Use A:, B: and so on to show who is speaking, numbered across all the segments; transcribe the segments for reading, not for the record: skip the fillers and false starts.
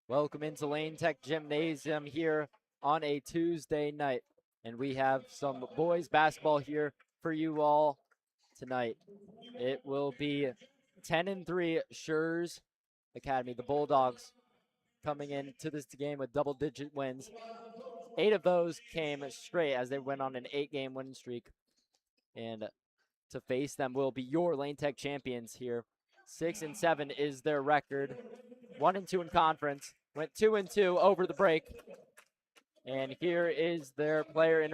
A: Welcome into Lane Tech Gymnasium here on a Tuesday night. And we have some boys basketball here for you all tonight. It will be 10-3 Schurz Academy, the Bulldogs, coming into this game with double-digit wins. 8 of those came straight as they went on an 8-game winning streak. And to face them will be your Lane Tech champions here. 6-7 is their record. 1-2 in conference. Went 2-2 over the break. And here is their player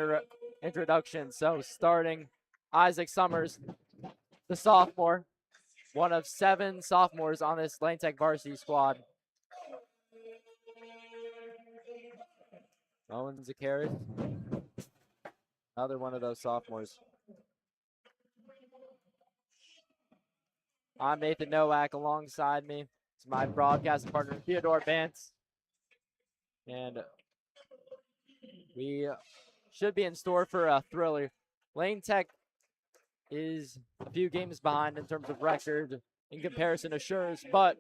A: introduction. So starting Isaac Summers, the sophomore, one of 7 sophomores on this Lane Tech varsity squad. Owen Zakaris, another one of those sophomores. I'm Nathan Nowak. Alongside me is my broadcast partner, Theodore Vance. And we should be in store for a thriller. Lane Tech is a few games behind in terms of record in comparison to Schurz, but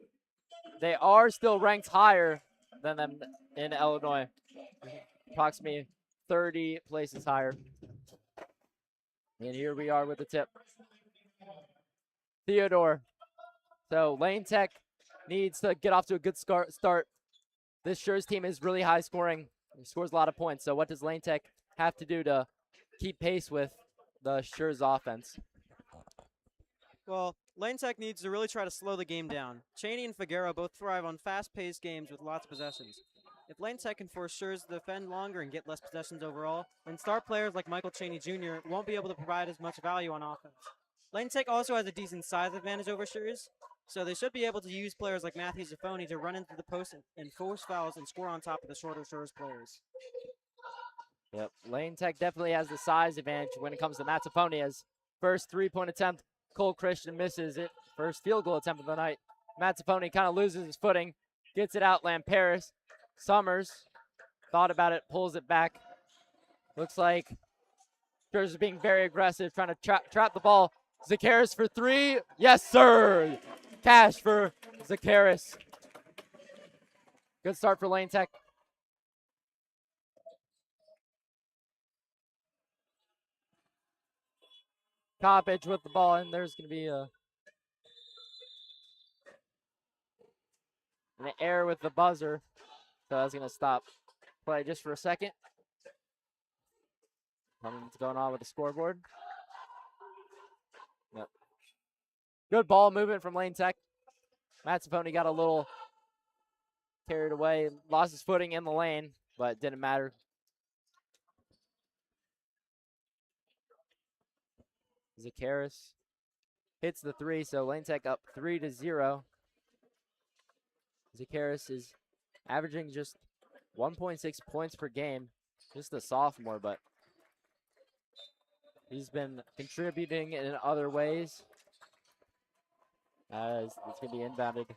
A: they are still ranked higher than them in Illinois, approximately 30 places higher. And here we are with the tip. Theodore. So Lane Tech needs to get off to a good start. This Schurz team is really high scoring. It scores a lot of points. So what does Lane Tech have to do to keep pace with the Schurz offense?
B: Well, Lane Tech needs to really try to slow the game down. Cheney and Figueroa both thrive on fast-paced games with lots of possessions. If Lane Tech can force Schurz to defend longer and get less possessions overall, then star players like Michael Cheney Jr. won't be able to provide as much value on offense. Lane Tech also has a decent size advantage over Schurz, so they should be able to use players like Matthew Zaffoni to run into the post and force fouls and score on top of the shorter Schurz players.
A: Yep, Lane Tech definitely has the size advantage when it comes to Mazzafoni's first three-point attempt. Cole Christian misses it. First field goal attempt of the night. Mazzafoni kind of loses his footing, gets it out. Lamperis, Summers thought about it, pulls it back. Looks like Schurz is being very aggressive, trying to trap the ball. Zakaris for 3. Yes, sir. Cash for Zakaris. Good start for Lane Tech. Coppage with the ball, and there's going to be an error with the buzzer. So that's going to stop play just for a second. What's going on with the scoreboard? Yep. Good ball movement from Lane Tech. Mazzafoni got a little carried away, lost his footing in the lane, but it didn't matter. Zakaris hits the 3, so Lane Tech up 3-0. Zakaris is averaging just 1.6 points per game, just a sophomore, but he's been contributing in other ways as it's going to be inbounded.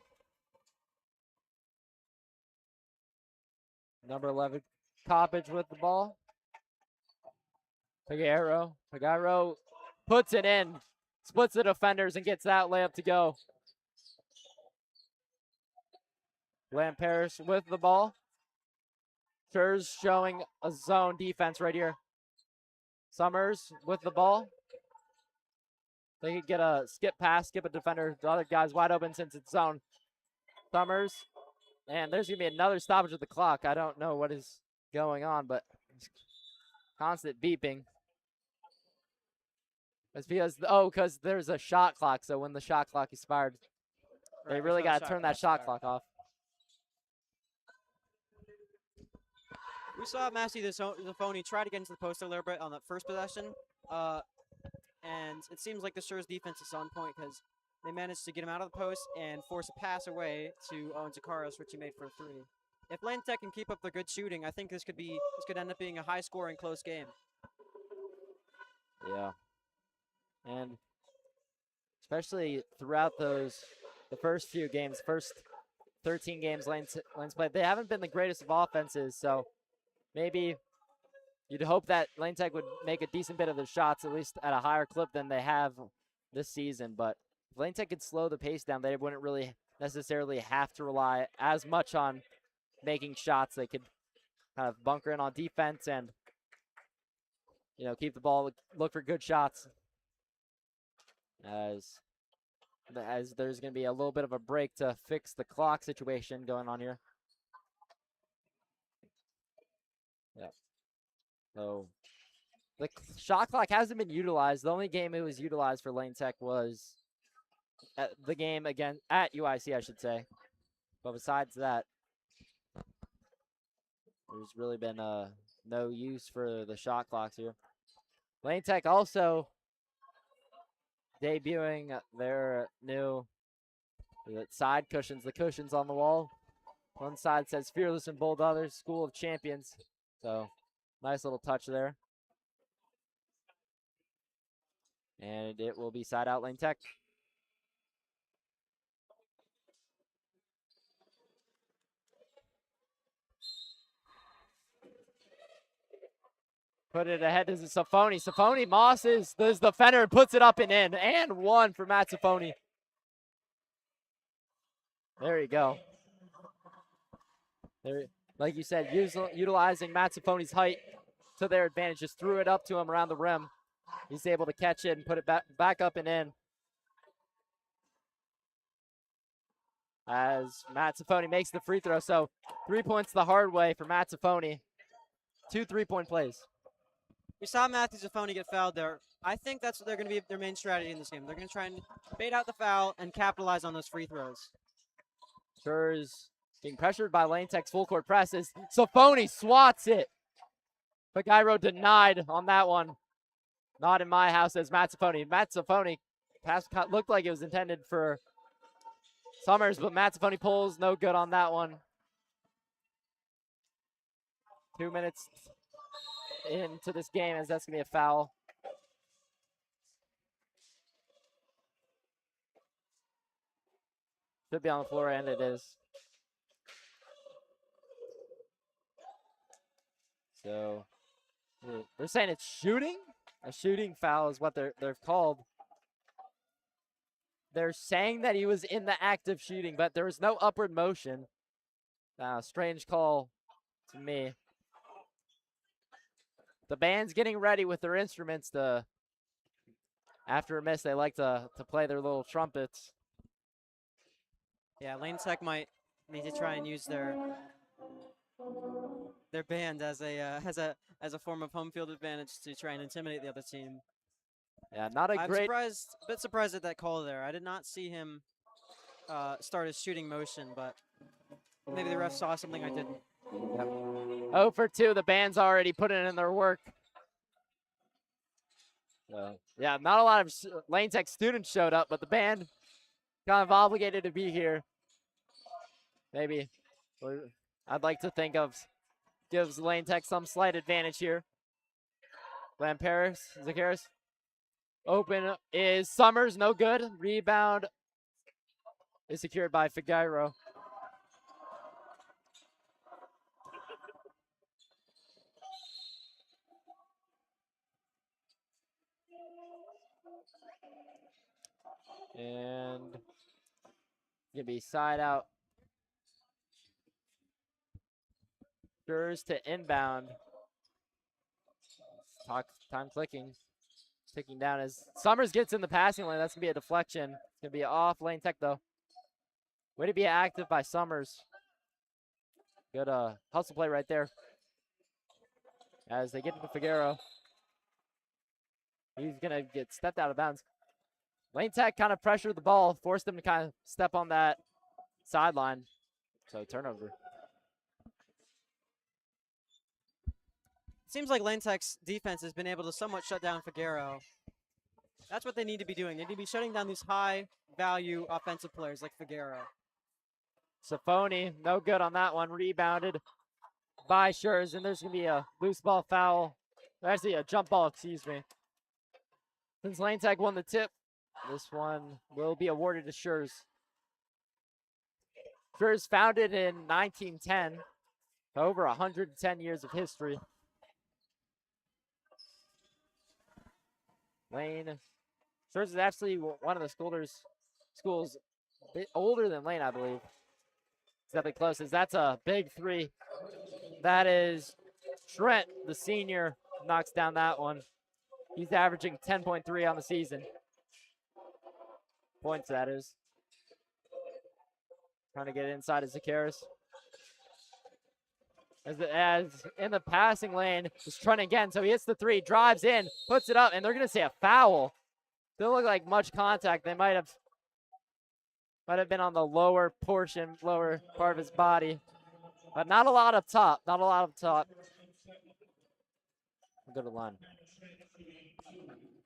A: Number 11, Coppage with the ball. Figueroa puts it in, splits the defenders, and gets that layup to go. Lamperis with the ball. Schurz showing a zone defense right here. Summers with the ball. They could get a skip pass, skip a defender. The other guy's wide open since it's zone. Summers. And there's going to be another stoppage of the clock. I don't know what is going on, but constant beeping. It's because there's a shot clock. So when the shot clock expired, they really got to turn that shot clock off.
B: We saw Matthew Zaffoni try to get into the post a little bit on that first possession, and it seems like the Schurz defense is on point because they managed to get him out of the post and force a pass away to Owen Zakaris, which he made for a 3. If Lane Tech can keep up their good shooting, I think this could end up being a high-scoring, close game.
A: Yeah, and especially throughout the first few games, first 13 games Lane's played, they haven't been the greatest of offenses, so maybe you'd hope that Lane Tech would make a decent bit of their shots, at least at a higher clip than they have this season. But if Lane Tech could slow the pace down, they wouldn't really necessarily have to rely as much on making shots. They could kind of bunker in on defense and, keep the ball, look for good shots. As there's going to be a little bit of a break to fix the clock situation going on here. Yeah. So the shot clock hasn't been utilized. The only game it was utilized for Lane Tech was the game again at UIC, I should say. But besides that, there's really been no use for the shot clocks here. Lane Tech also debuting their new side cushions, the cushions on the wall. One side says Fearless and Bold Others, School of Champions. So nice little touch there. And it will be side out Lane Tech. Put it ahead to Safoni. Safoni Moss is the defender and puts it up and in. And one for Matt Safoni. There you go. There, like you said, utilizing Matt Safoni's height to their advantage. Just threw it up to him around the rim. He's able to catch it and put it back up and in. As Matt Safoni makes the free throw. So 3 points the hard way for Matt Safoni. 2 3-point plays.
B: We saw Matthew Safoni get fouled there. I think that's what they're going to be their main strategy in this game. They're going to try and bait out the foul and capitalize on those free throws.
A: Schurz being pressured by Lane Tech's full court presses. Safoni swats it. But Gyro denied on that one. Not in my house, as Matt Safoni. Matt Safoni pass looked like it was intended for Summers, but Matt Safoni pulls no good on that one. 2 minutes into this game, as that's going to be a foul. Should be on the floor, and it is. So they're saying it's shooting. A shooting foul is what they're called. They're saying that he was in the act of shooting, but there was no upward motion. Strange call to me. The band's getting ready with their instruments to, after a miss, they like to play their little trumpets.
B: Yeah, Lane Tech might need to try and use their band as a form of home field advantage to try and intimidate the other team.
A: Yeah, not a
B: I'm
A: great.
B: a bit surprised at that call there. I did not see him start his shooting motion, but maybe the ref saw something I didn't.
A: Yep. 0 for 2. The band's already putting in their work. So, yeah, not a lot of Lane Tech students showed up, but the band kind of obligated to be here. Maybe I'd like to think of gives Lane Tech some slight advantage here. Zakaris. Open is Summers, no good. Rebound is secured by Figueroa. And gonna be side out. Schurz to inbound. Time clicking. Ticking down as Summers gets in the passing lane. That's gonna be a deflection. It's gonna be off Lane Tech though. Way to be active by Summers. Good hustle play right there. As they get into Figueroa. He's gonna get stepped out of bounds. Lane Tech kind of pressured the ball, forced them to kind of step on that sideline. So turnover.
B: Seems like Lane Tech's defense has been able to somewhat shut down Figueroa. That's what they need to be doing. They need to be shutting down these high-value offensive players like Figueroa.
A: Safoni, no good on that one. Rebounded by Schurz, and there's going to be a loose ball foul. Actually, a jump ball, excuse me. Since Lane Tech won the tip, this one will be awarded to Schurz. Schurz founded in 1910, over 110 years of history. Schurz is actually one of the schools a bit older than Lane, I believe. It's definitely close. As that's a big three. That is Trent, the senior, knocks down that one. He's averaging 10.3 on the season. Points, that is. Trying to get it inside of Zakaris. As in the passing lane, is Trent again. So he hits the three, drives in, puts it up, and they're going to say a foul. Don't look like much contact. They might have been on the lower portion, lower part of his body. But not a lot up top. Not a lot up top. We'll go to the line.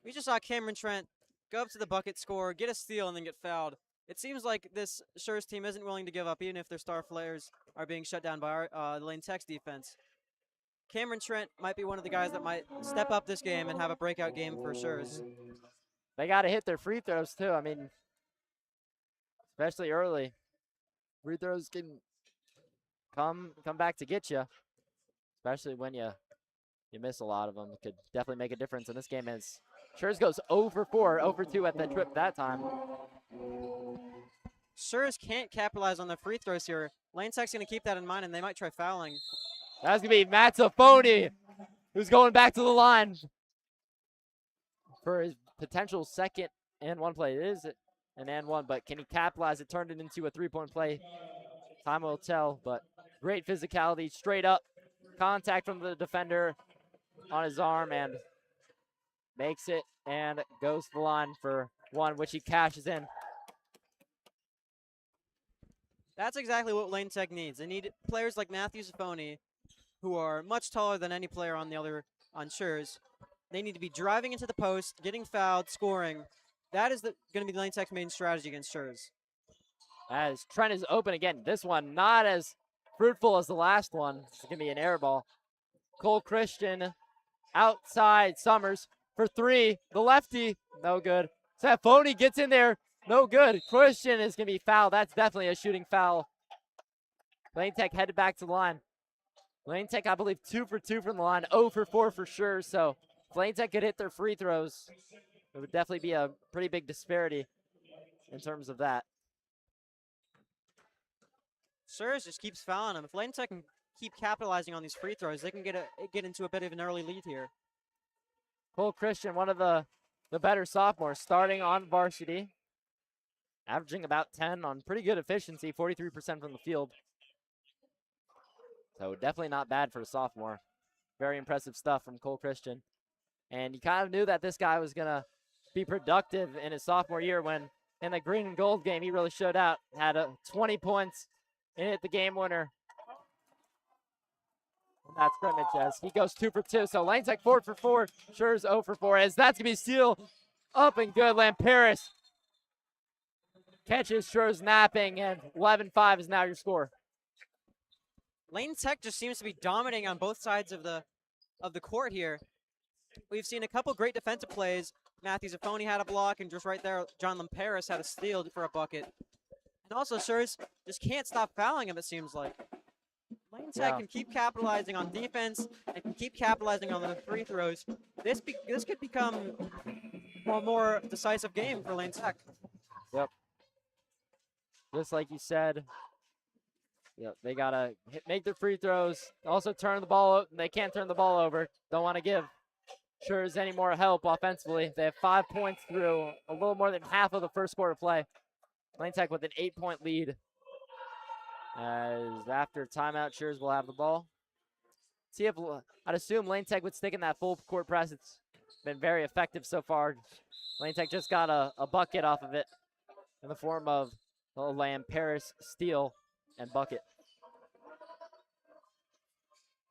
B: We just saw Cameron Trent go up to the bucket, score, get a steal, and then get fouled. It seems like this Schurz team isn't willing to give up, even if their star players are being shut down by our Lane Tech's defense. Cameron Trent might be one of the guys that might step up this game and have a breakout game for Schurz.
A: They got to hit their free throws, too. I mean, especially early. Free throws can come back to get you, especially when you miss a lot of them. It could definitely make a difference in this game. As Schurz goes 0 for 4, 0 for 2 at the trip that time.
B: Schurz can't capitalize on the free throws here. Lane Tech's going to keep that in mind, and they might try fouling.
A: That's going to be Matt Safoni, who's going back to the line for his potential second and one play. It is an and one, but can he capitalize it, turn it into a three-point play? Time will tell, but great physicality, straight up contact from the defender on his arm, and makes it and goes to the line for one, which he cashes in.
B: That's exactly what Lane Tech needs. They need players like Matthew Safoni, who are much taller than any player on Schurz. They need to be driving into the post, getting fouled, scoring. That is going to be Lane Tech's main strategy against Schurz.
A: As Trent is open again. This one not as fruitful as the last one. It's going to be an air ball. Cole Christian outside Summers for three. The lefty, no good. Safoni gets in there, no good. Christian is going to be fouled. That's definitely a shooting foul. Lane Tech headed back to the line. Lane Tech, I believe, 2 for 2 from the line, 0 for 4 for sure. So if Lane Tech could hit their free throws, it would definitely be a pretty big disparity in terms of that.
B: Schurz just keeps fouling them. If Lane Tech can keep capitalizing on these free throws, they can get into a bit of an early lead here.
A: Cole Christian, one of the better sophomores, starting on varsity, averaging about 10 on pretty good efficiency, 43% from the field. So definitely not bad for a sophomore. Very impressive stuff from Cole Christian. And you kind of knew that this guy was going to be productive in his sophomore year when in the green and gold game he really showed out. Had 20 points and hit the game winner. And that's scrimmage as he goes 2 for 2. So Lane Tech 4 for 4. Schurz 0 for 4 as that's going to be steal up and good. Lamperis catches Schurz napping, and 11-5 is now your score.
B: Lane Tech just seems to be dominating on both sides of the court here. We've seen a couple great defensive plays. Matthew Safoni had a block, and just right there, John Lamperis had a steal for a bucket. And also, Schurz just can't stop fouling him, it seems like. Lane Tech can keep capitalizing on defense and can keep capitalizing on the free throws. This could become a more decisive game for Lane Tech.
A: Yep. Just like you said. Yep, they got to make their free throws. Also turn the ball. They can't turn the ball over. Don't want to give Schurz any more help offensively. They have 5 points through a little more than half of the first quarter play. Lane Tech with an 8-point lead. As after timeout, Schurz will have the ball. See if I'd assume Lane Tech would stick in that full court press. It's been very effective so far. Lane Tech just got a bucket off of it in the form of a Lamperis steal and bucket.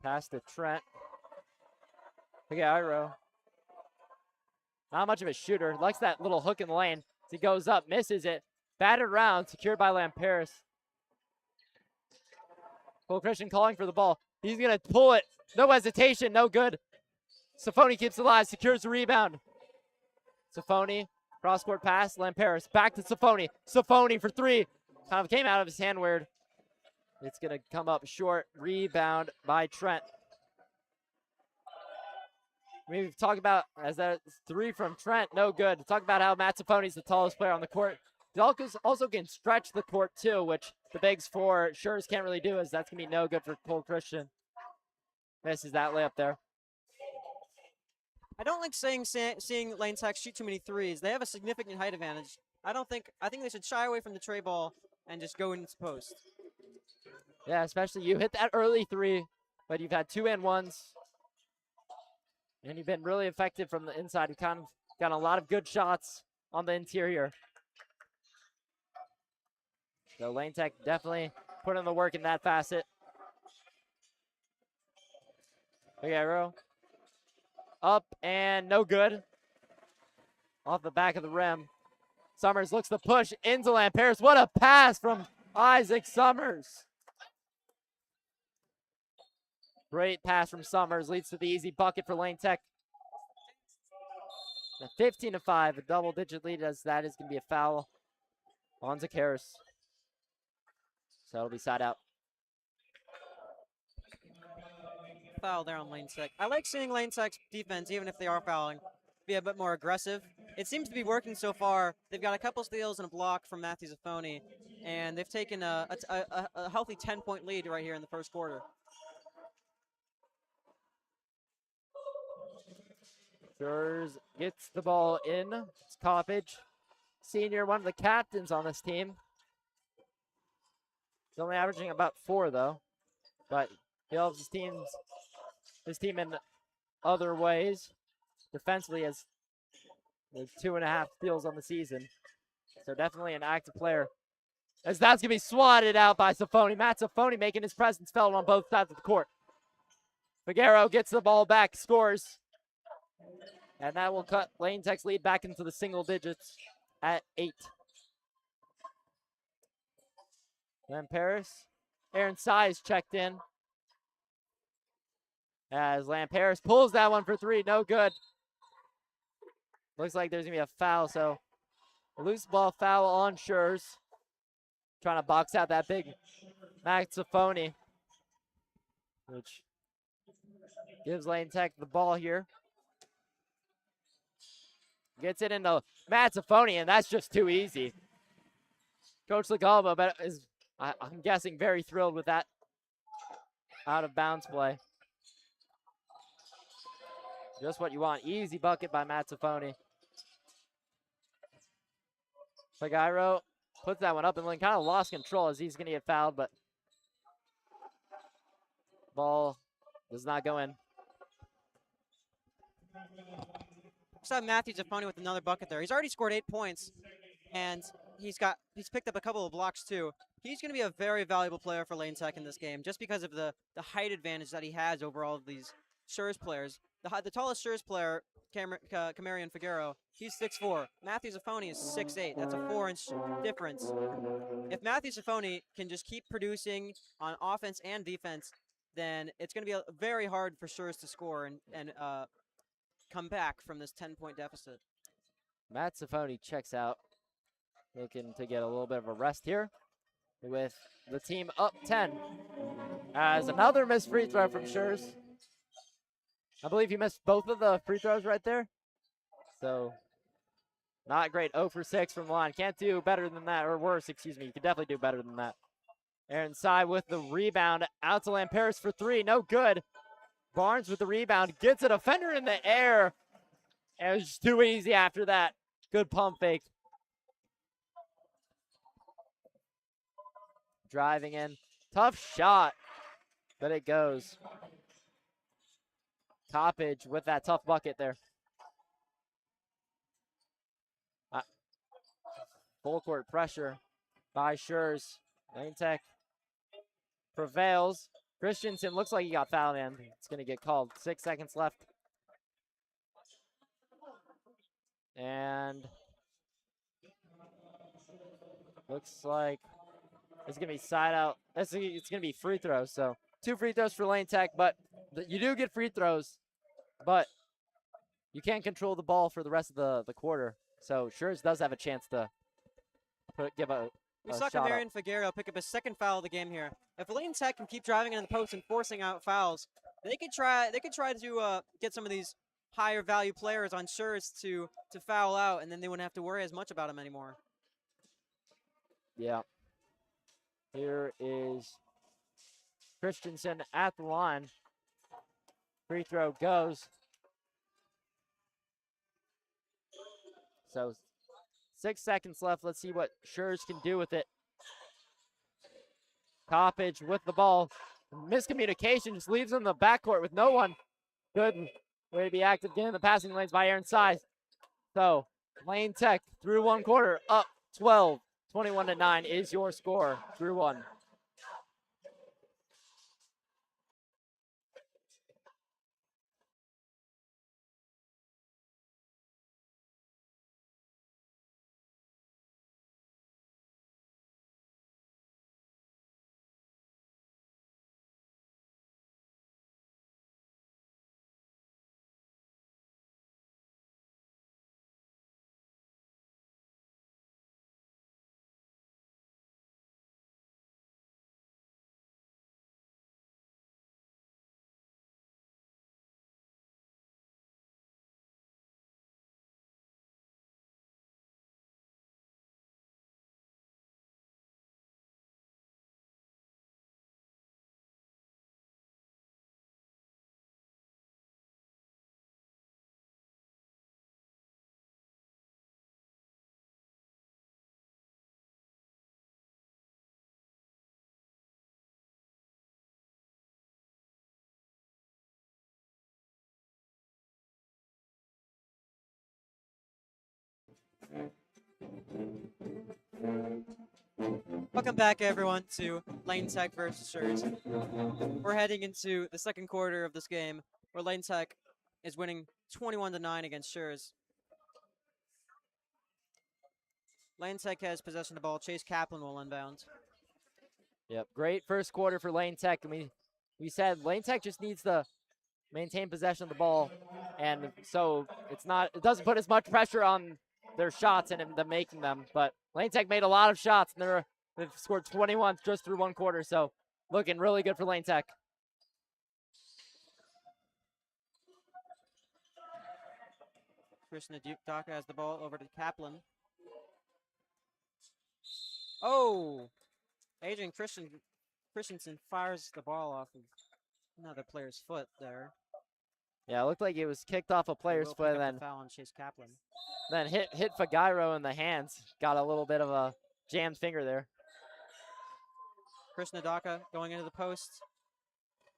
A: Pass to Trent. Look at Iro. Not much of a shooter. Likes that little hook in the lane. He goes up, misses it. Batted around, secured by Lamperis. Cole Christian calling for the ball. He's going to pull it. No hesitation, no good. Safoni keeps it alive, secures the rebound. Safoni, cross-court pass, Lamperis. Back to Safoni. Safoni for three. Kind of came out of his hand weird. It's going to come up short. Rebound by Trent. We've talked about, as that three from Trent, no good. Talk about how Matt Safoni's the tallest player on the court. Also can stretch the court too, which the bigs for Schurz can't really do, as that's going to be no good for Cole Christian. Misses that layup there.
B: I don't like seeing Lane Tech shoot too many threes. They have a significant height advantage. I think they should shy away from the tray ball and just go into post.
A: Yeah, especially you hit that early three, but you've had 2-and-1s. And you've been really effective from the inside. You've kind of got a lot of good shots on the interior. So Lane Tech definitely put in the work in that facet. Figueroa up and no good. Off the back of the rim. Summers looks to push into Lamperis. What a pass from Isaac Summers. Great pass from Summers leads to the easy bucket for Lane Tech. 15-5, a double-digit lead, as that is going to be a foul on Zakaris. So it'll be side out.
B: Foul there on Lane Tech. I like seeing Lane Tech's defense, even if they are fouling, be a bit more aggressive. It seems to be working so far. They've got a couple steals and a block from Matthew Zaffoni, and they've taken a healthy 10-point lead right here in the first quarter.
A: Schurz gets the ball in. It's Coppage, senior, one of the captains on this team. He's only averaging about 4, though, but he helps his team in other ways. Defensively, has 2.5 steals on the season, so definitely an active player. As that's going to be swatted out by Zaffoni. Matt Zaffoni making his presence felt on both sides of the court. Figueroa gets the ball back, scores. And that will cut Lane Tech's lead back into the single digits at 8. Then Paris. Aaron Size checked in. As Lamperis pulls that one for 3, no good. Looks like there's going to be a foul, so a loose ball foul on Schurz. Trying to box out that big Max Zaffoni, which gives Lane Tech the ball here. Gets it into Matt Zaffoni, and that's just too easy. Coach Lagalba is, I'm guessing, very thrilled with that out-of-bounds play. Just what you want. Easy bucket by Matt Zaffoni. Figueroa puts that one up and kind of lost control as he's going to get fouled, but ball does not go in.
B: Saw Matthew Zaffoni with another bucket there. He's already scored 8 points, and he's picked up a couple of blocks too. He's going to be a very valuable player for Lane Tech in this game, just because of the height advantage that he has over all of these Schurz players. The tallest Schurz player, Camarion Figueroa, he's 6'4". Matthew Zaffoni is 6'8". That's a 4-inch difference. If Matthew Zaffoni can just keep producing on offense and defense, then it's going to be very hard for Schurz to score and come back from this 10-point deficit.
A: Matt Zaffoni checks out, looking to get a little bit of a rest here with the team up 10. As another missed free throw from Schurz. I believe he missed both of the free throws right there. So, not great. 0 for 6 from the line. Can't do better than that, or worse, excuse me. You can definitely do better than that. Aaron Sy with the rebound. Out to Lamperis for 3. No good. Barnes with the rebound. Gets a defender in the air. And it was just too easy after that. Good pump fake. Driving in. Tough shot. But it goes. Coppage with that tough bucket there. Full court pressure by Schurz. Lane Tech prevails. Christensen looks like he got fouled, and it's going to get called. 6 seconds left. And looks like it's going to be side out. It's going to be free throws. So 2 free throws for Lane Tech, but you do get free throws, but you can't control the ball for the rest of the quarter. So Schurz does have a chance to give a
B: We saw Camarion Figueroa pick up his 2nd foul of the game here. If Lane Tech can keep driving into the post and forcing out fouls, they could try to get some of these higher value players on Schurz to foul out, and then they wouldn't have to worry as much about him anymore.
A: Yeah. Here is Christensen at the line. Free throw goes. So 6 seconds left. Let's see what Schurz can do with it. Coppage with the ball. Miscommunication just leaves him in the backcourt with no one. Good way to be active getting the passing lanes by Aaron Size. So Lane Tech through one quarter up 12. 21-9 is your score through one.
B: Welcome back, everyone, to Lane Tech versus Schurz. We're heading into the second quarter of this game, where Lane Tech is winning 21-9 against Schurz. Lane Tech has possession of the ball. Chase Kaplan will inbound.
A: Yep, great first quarter for Lane Tech. And we said Lane Tech just needs to maintain possession of the ball, and so it doesn't put as much pressure on their shots and them making them. But Lane Tech made a lot of shots, and they've scored 21 just through one quarter. So looking really good for Lane Tech.
B: Krishna Daka has the ball over to Kaplan. Oh! Adrian Christensen fires the ball off of another player's foot there.
A: Yeah, it looked like it was kicked off a player's foot, and then
B: foul on Chase Kaplan.
A: Then hit Fagairo in the hands. Got a little bit of a jammed finger there.
B: Krishna Daka going into the post.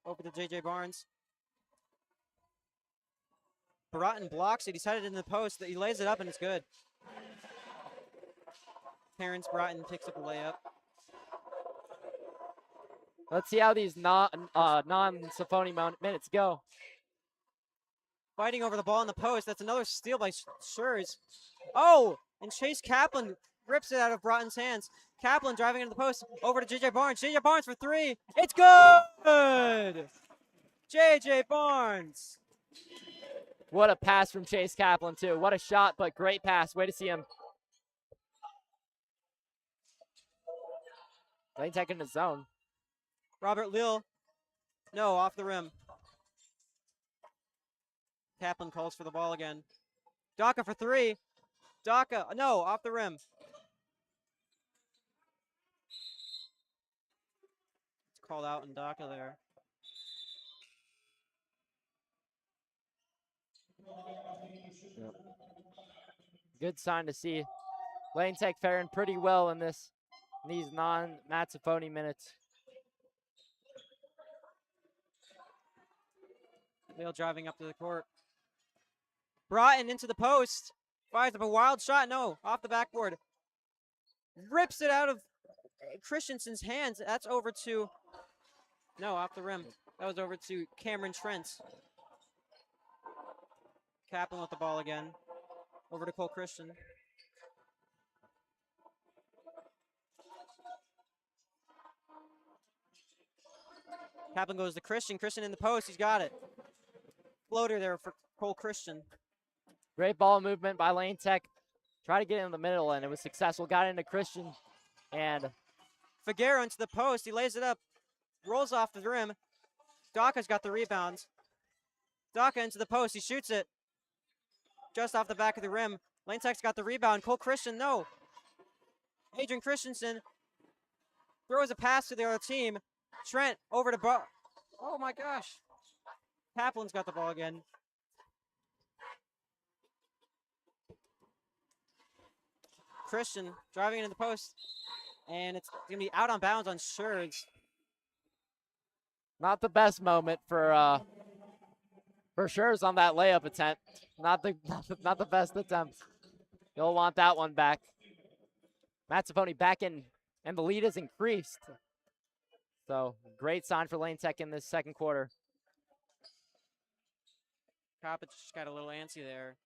B: Over to J.J. Barnes. Baratin blocks it. He's headed into the post. He lays it up, and it's good. Terrence Bratton picks up a layup.
A: Let's see how these non-Safoni minutes go.
B: Fighting over the ball in the post. That's another steal by Schurz. Oh, and Chase Kaplan rips it out of Bratton's hands. Kaplan driving into the post. Over to J.J. Barnes. J.J. Barnes for three. It's good! J.J. Barnes.
A: What a pass from Chase Kaplan, too. What a shot, but great pass. Way to see him. Lane Tech in the zone.
B: Robert Leal. No, off the rim. Kaplan calls for the ball again. Daka for three. Daka, no, off the rim. It's called out in Daka there.
A: Yep. Good sign to see. Lane Tech faring pretty well in these non-Matsafoni minutes.
B: Leal driving up to the court. Broughton into the post. Fires up a wild shot. No, off the backboard. Rips it out of Christensen's hands. That's over to... No, off the rim. That was over to Cameron Trent. Kaplan with the ball again. Over to Cole Christian. Kaplan goes to Christian. Christian in the post. He's got it. Floater there for Cole Christian.
A: Great ball movement by Lane Tech. Try to get in the middle, and it was successful. Got into Christian, and
B: Figueroa into the post. He lays it up. Rolls off the rim. Daka's got the rebound. Daka into the post. He shoots it. Just off the back of the rim. Lane Tech's got the rebound. Cole Christian, no. Adrian Christensen throws a pass to the other team. Trent over to oh my gosh. Kaplan's got the ball again. Christian driving into the post. And it's going to be out on bounds on Schurz.
A: Not the best moment for Schurz on that layup attempt. Not the best attempt. You'll want that one back. Mazzafoni back in, and the lead has increased. So great sign for Lane Tech in this second quarter.
B: Coppage just got a little antsy there.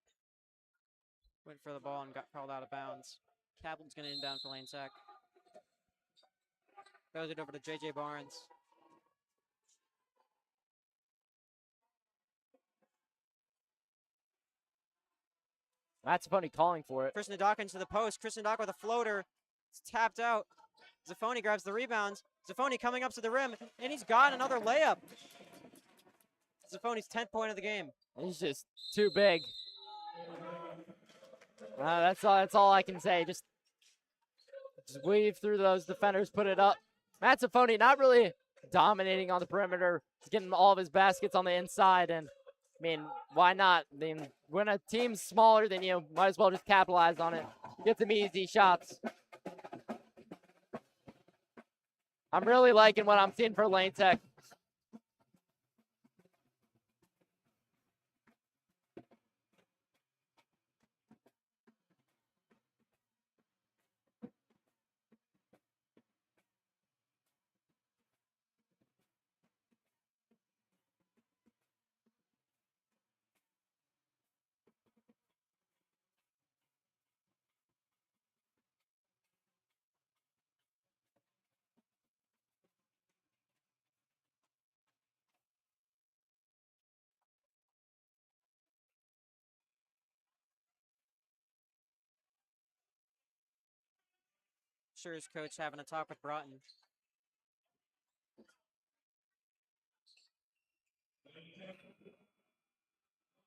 B: Went for the ball and got called out of bounds. Kaplan's going to inbound for Lane Tech. Throws it over to J.J. Barnes.
A: Mazzafoni calling for it.
B: Christian Nadaka into the post. Christian Nadaka with a floater. It's tapped out. Zaffoni grabs the rebound. Zaffoni coming up to the rim, and he's got another layup. Zaffoni's 10th point of the game.
A: He's just too big. That's all I can say. Just weave through those defenders, put it up. Mazzafoni not really dominating on the perimeter. He's getting all of his baskets on the inside, and I mean, why not? I mean, when a team's smaller than you, might as well just capitalize on it. Get some easy shots. I'm really liking what I'm seeing for Lane Tech.
B: Sure his coach having a talk with Broughton.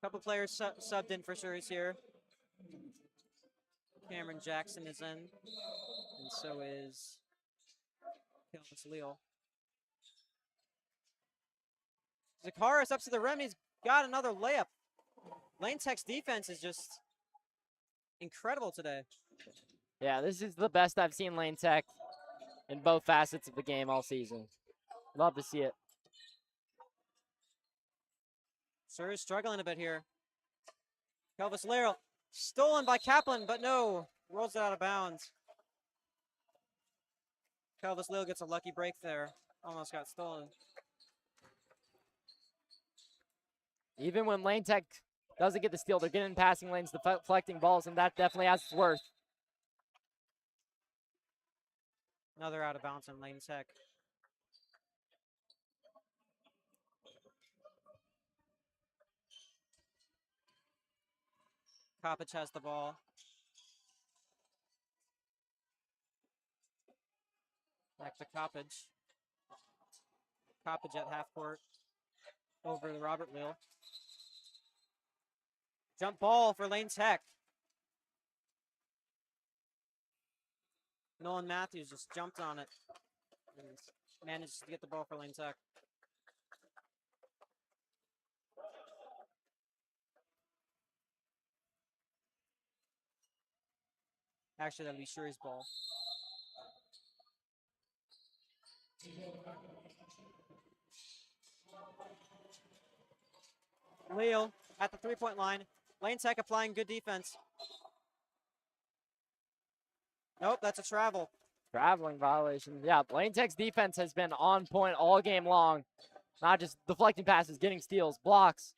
B: Couple players subbed in for Schurz here. Cameron Jackson is in, and so is Kelvis Leal. Zakaris up to the rim. He's got another layup. Lane Tech's defense is just incredible today.
A: Yeah, this is the best I've seen Lane Tech in both facets of the game all season. Love to see it.
B: Sure is struggling a bit here. Kelvis Leal stolen by Kaplan, but no, rolls it out of bounds. Kelvis Leal gets a lucky break there. Almost got stolen.
A: Even when Lane Tech doesn't get the steal, they're getting passing lanes, deflecting balls, and that definitely has its worth.
B: Another out of bounds on Lane Tech. Coppage has the ball. Back to Coppage. Coppage at half court. Over to Robert Leal. Jump ball for Lane Tech. Nolan Matthews just jumped on it and managed to get the ball for Lane Tech. Actually, that'll be Shure's ball. Leal at the three-point line. Lane Tech applying good defense. Nope, that's a travel.
A: Traveling violation. Yeah, Lane Tech's defense has been on point all game long. Not just deflecting passes, getting steals, blocks,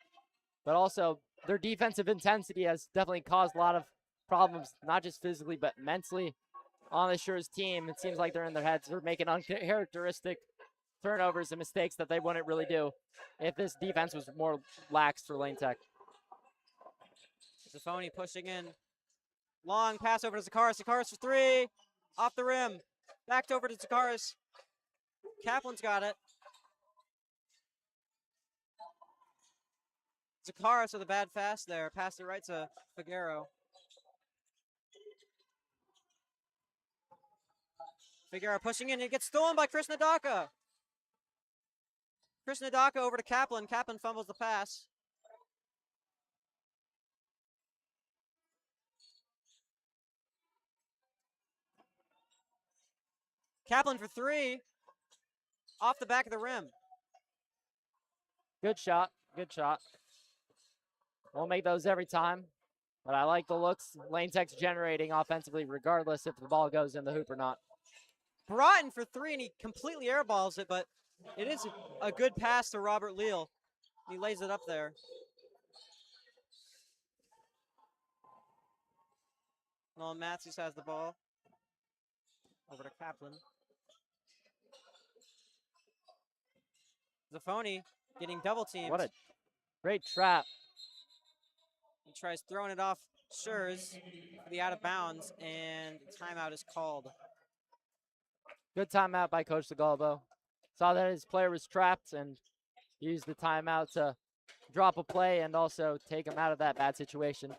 A: but also their defensive intensity has definitely caused a lot of problems, not just physically, but mentally on the Schurz team. It seems like they're in their heads. They're making uncharacteristic turnovers and mistakes that they wouldn't really do if this defense was more lax for Lane Tech.
B: Zaffoni pushing in. Long pass over to Zakaris. Zakaris for three. Off the rim. Backed over to Zakaris. Kaplan's got it. Zakaris with a bad pass there. Passed it right to Figueroa. Figueroa pushing in. It gets stolen by Chris Nadaka. Chris Nadaka over to Kaplan. Kaplan fumbles the pass. Kaplan for 3. Off the back of the rim.
A: Good shot. Good shot. Won't make those every time, but I like the looks Lane Tech's generating offensively, regardless if the ball goes in the hoop or not.
B: Broughton for 3, and he completely airballs it, but it is a good pass to Robert Leal. He lays it up there. Nolan Matthews has the ball. Over to Kaplan. Zaffoni getting double teamed.
A: What a great trap.
B: He tries throwing it off Schurz for the out of bounds, and timeout is called.
A: Good timeout by Coach Segalbo. Saw that his player was trapped and used the timeout to drop a play and also take him out of that bad situation.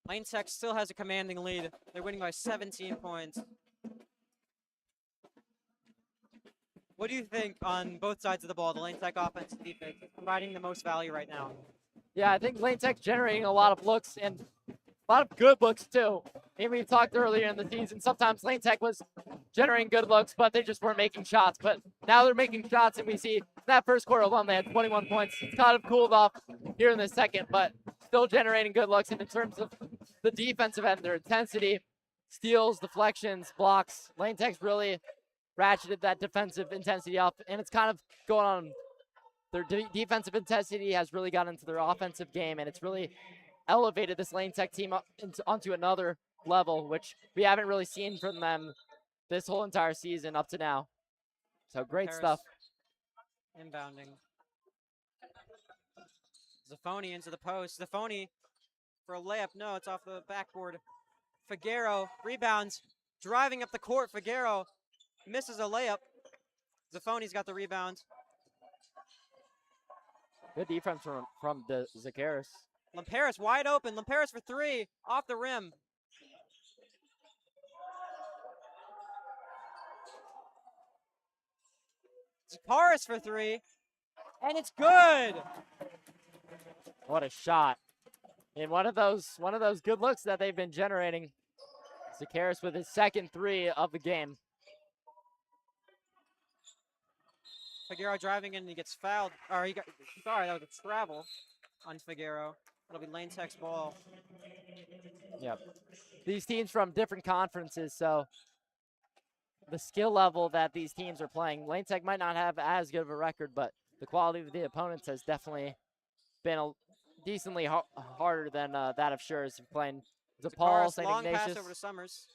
B: Lane Tech still has a commanding lead. They're winning by 17 points. What do you think on both sides of the ball, the Lane Tech offense and defense, providing the most value right now?
A: Yeah, I think Lane Tech's generating a lot of looks and a lot of good looks too. And we talked earlier in the season, sometimes Lane Tech was generating good looks, but they just weren't making shots. But now they're making shots, and we see that first quarter alone, they had 21 points. It's kind of cooled off here in the second, but still generating good looks. And in terms of the defensive end, their intensity, steals, deflections, blocks, Lane Tech's really ratcheted that defensive intensity up, and it's kind of going on. Their defensive intensity has really gotten into their offensive game, and it's really elevated this Lane Tech team up onto another level, which we haven't really seen from them this whole entire season up to now. So great stuff.
B: Inbounding. Zaffoni into the post. Zaffoni for a layup. No, it's off the backboard. Figueroa rebounds. Driving up the court. Figueroa misses a layup. Zaffoni's got the rebound.
A: Good defense from the Zakaris.
B: Lamperis wide open. Lamperis for 3. Off the rim. Zakaris for 3. And it's good.
A: What a shot. And one of those good looks that they've been generating. Zakaris with his second 3 of the game.
B: Figueroa driving in and he gets fouled. Or that was a travel on Figueroa. It'll be Lane Tech's ball.
A: Yep. These teams from different conferences, so the skill level that these teams are playing, Lane Tech might not have as good of a record, but the quality of the opponents has definitely been decently harder than that of Schurz playing DePaul, St.
B: Long
A: Ignatius.
B: pass over to Summers.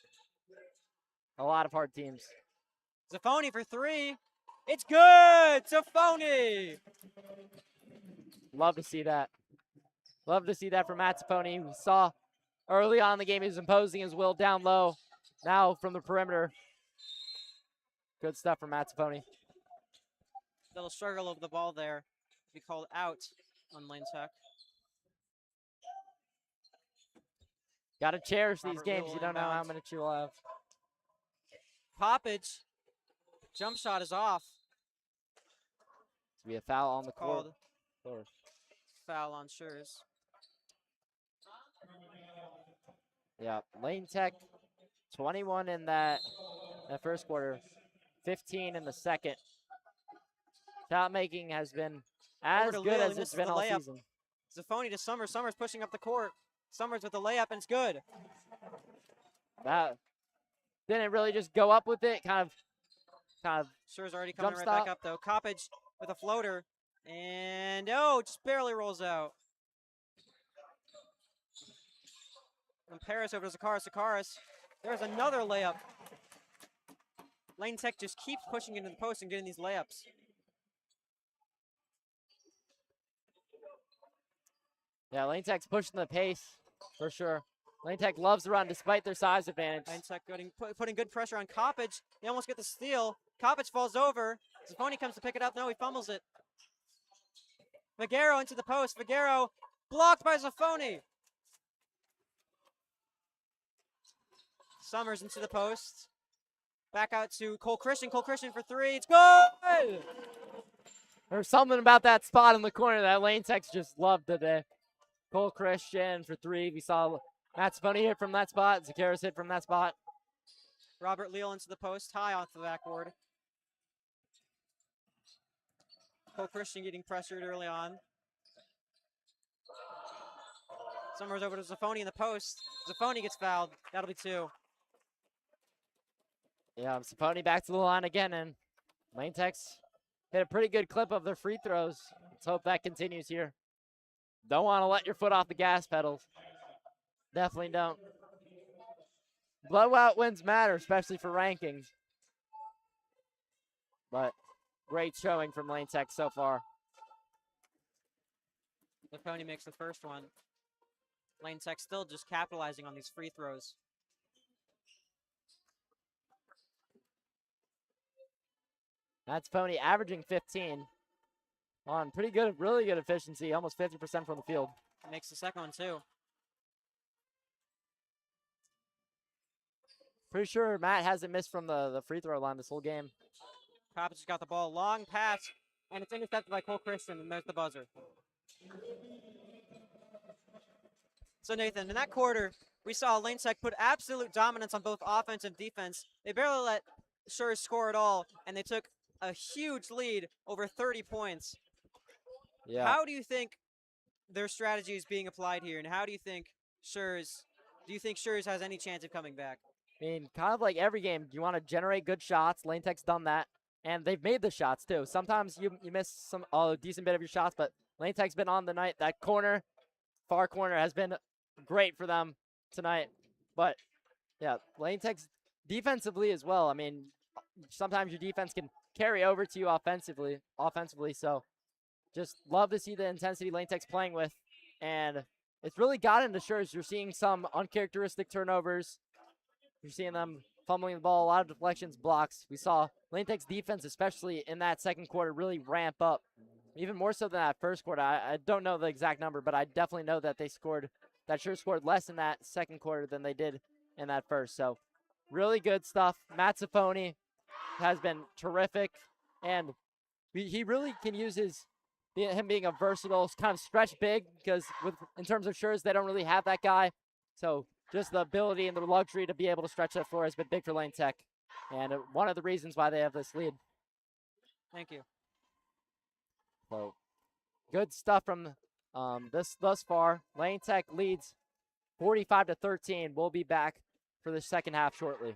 A: A lot of hard teams.
B: Zaffoni for 3. It's good! Zaffoni!
A: Love to see that. Love to see that from Matt Zaffoni. We saw early on in the game he was imposing his will down low. Now from the perimeter. Good stuff from Matt Zaffoni.
B: Little struggle of the ball there. Be called out on Lane Tech.
A: Got to cherish these
B: Robert
A: games.
B: Rule
A: You don't know how
B: inbounds.
A: many you'll have.
B: Poppage. Jump shot is off.
A: To be a foul on the court.
B: Called foul on Schurz.
A: Yeah, Lane Tech, 21 in that first quarter, 15 in the second. Shot making has been as good
B: Leal,
A: as it's been all season.
B: Zaffoni to Summers. Summers pushing up the court. Summers with the layup, and it's good.
A: That didn't really just go up with it. Kind of.
B: Schurz already coming right
A: stop.
B: back up though. Coppage with a floater, and just barely rolls out. And Paris over to Zakaris. Zakaris. There's another layup. Lane Tech just keeps pushing into the post and getting these layups.
A: Yeah, Lane Tech's pushing the pace for sure. Lane Tech loves to run despite their size advantage.
B: Lane Tech putting good pressure on Coppage. They almost get the steal. Coppage falls over. Zaffoni comes to pick it up. No, he fumbles it. Figueroa into the post. Figueroa blocked by Zaffoni. Summers into the post. Back out to Cole Christian. Cole Christian for three. It's good!
A: There's something about that spot in the corner that Lane Tech's just loved today. Cole Christian for three. We saw Matt Spunny hit from that spot. Zakaris hit from that spot.
B: Robert Leal into the post, high off the backboard. Cole Christian getting pressured early on. Summers over to Zaffoni in the post. Zaffoni gets fouled. That'll be two.
A: Yeah, Zaffoni back to the line again, and Lane Tech's hit a pretty good clip of their free throws. Let's hope that continues here. Don't want to let your foot off the gas pedals. Definitely don't. Blowout wins matter, especially for rankings. But great showing from Lane Tech so far.
B: Zaffoni makes the first one. Lane Tech still just capitalizing on these free throws.
A: That's Pony averaging 15 on pretty good, really good efficiency, almost 50% from the field.
B: Makes the second one too.
A: Pretty sure Matt hasn't missed from the free throw line this whole game.
B: Popovich has got the ball, long pass, and it's intercepted by Cole Christian, and there's the buzzer. So Nathan, in that quarter, we saw Lane Tech put absolute dominance on both offense and defense. They barely let Schurz score at all, and they took a huge lead, over 30 points.
A: Yeah.
B: How do you think their strategy is being applied here, and how do you think Schurz has any chance of coming back?
A: I mean, kind of like every game, you want to generate good shots. Lane Tech's done that, and they've made the shots too. Sometimes you miss a decent bit of your shots, but Lane Tech's been on the night. That corner, far corner, has been great for them tonight. But yeah, Lane Tech's defensively as well. I mean, sometimes your defense can carry over to you offensively. So just love to see the intensity Lane Tech's playing with, and it's really got into Schurz. You're seeing some uncharacteristic turnovers. You're seeing them fumbling the ball, a lot of deflections, blocks. We saw Lane Tech's defense, especially in that second quarter, really ramp up, even more so than that first quarter. I don't know the exact number, but I definitely know that Schurz scored less in that second quarter than they did in that first. So really good stuff. Matt Zaffoni has been terrific, and he really can use him being a versatile kind of stretch big, because in terms of Schurz, they don't really have that guy. So just the ability and the luxury to be able to stretch that floor has been big for Lane Tech, and one of the reasons why they have this lead.
B: Thank you.
A: So good stuff from this thus far. Lane Tech leads 45-13. We'll be back for the second half shortly.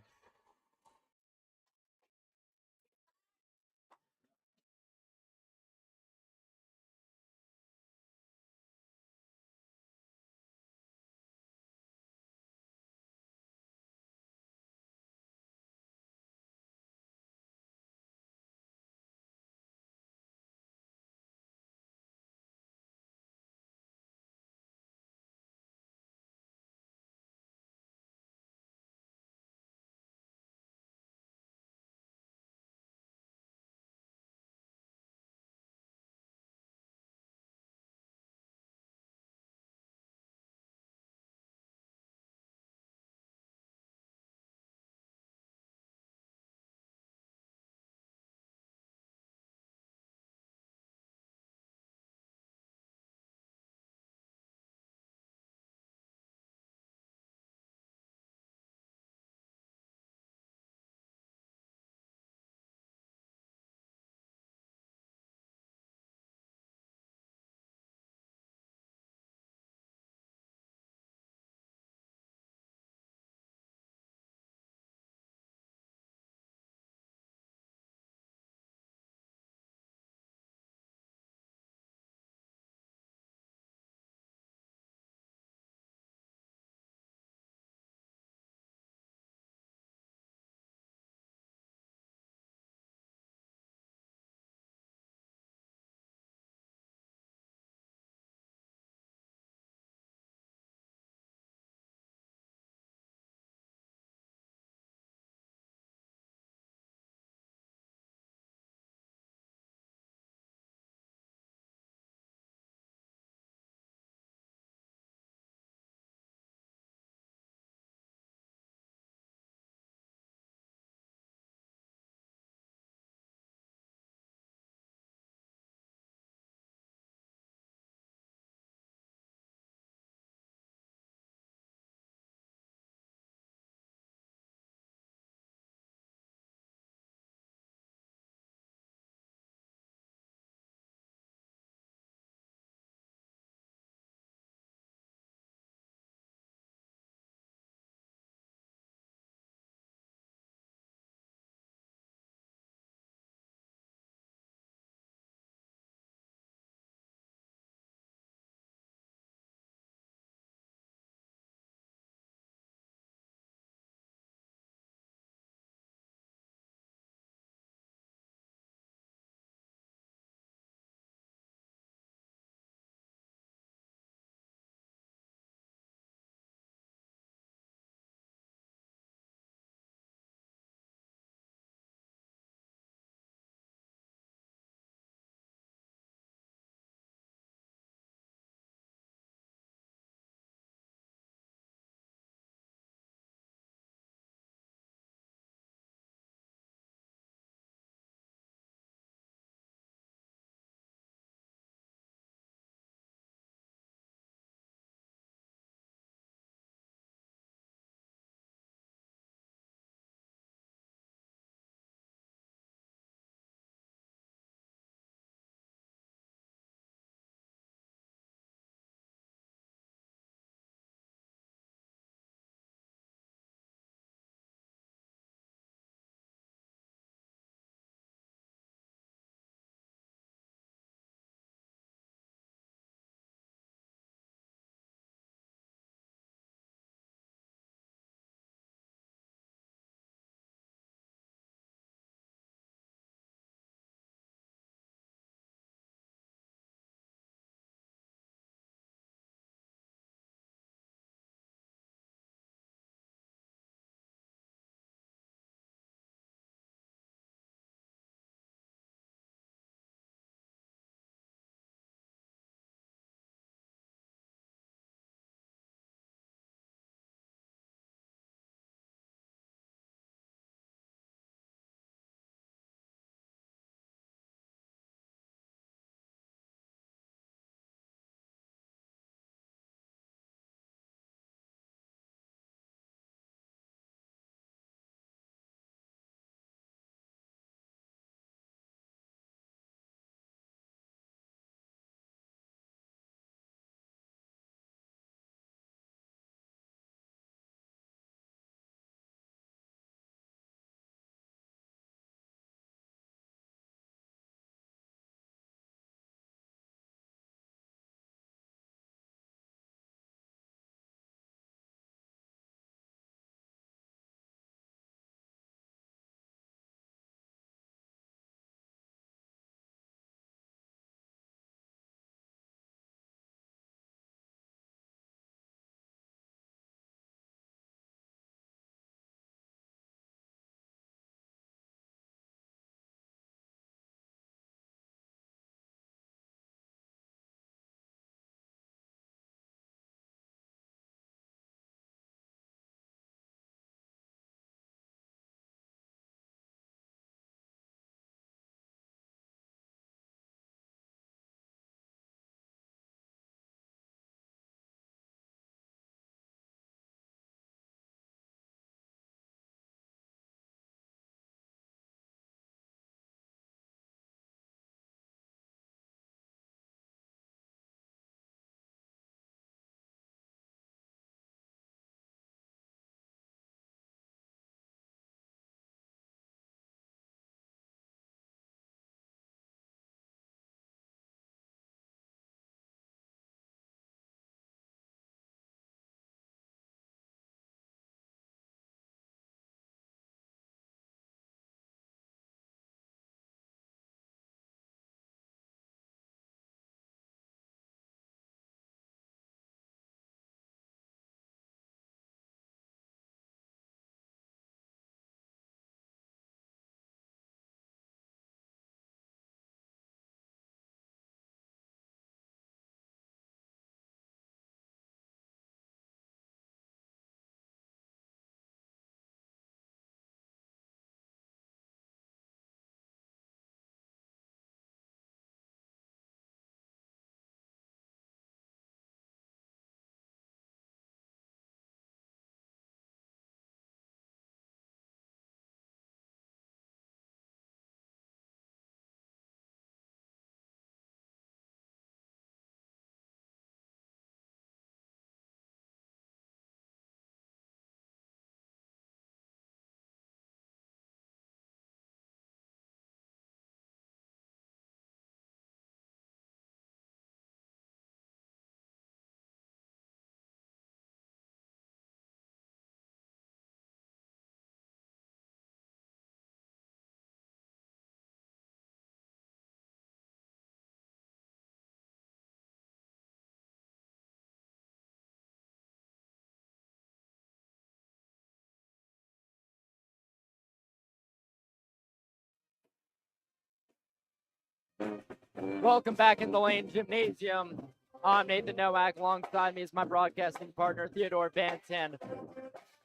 A: Welcome back in the Lane Gymnasium. I'm Nathan Nowak. Alongside me is my broadcasting partner, Theodore Bantan.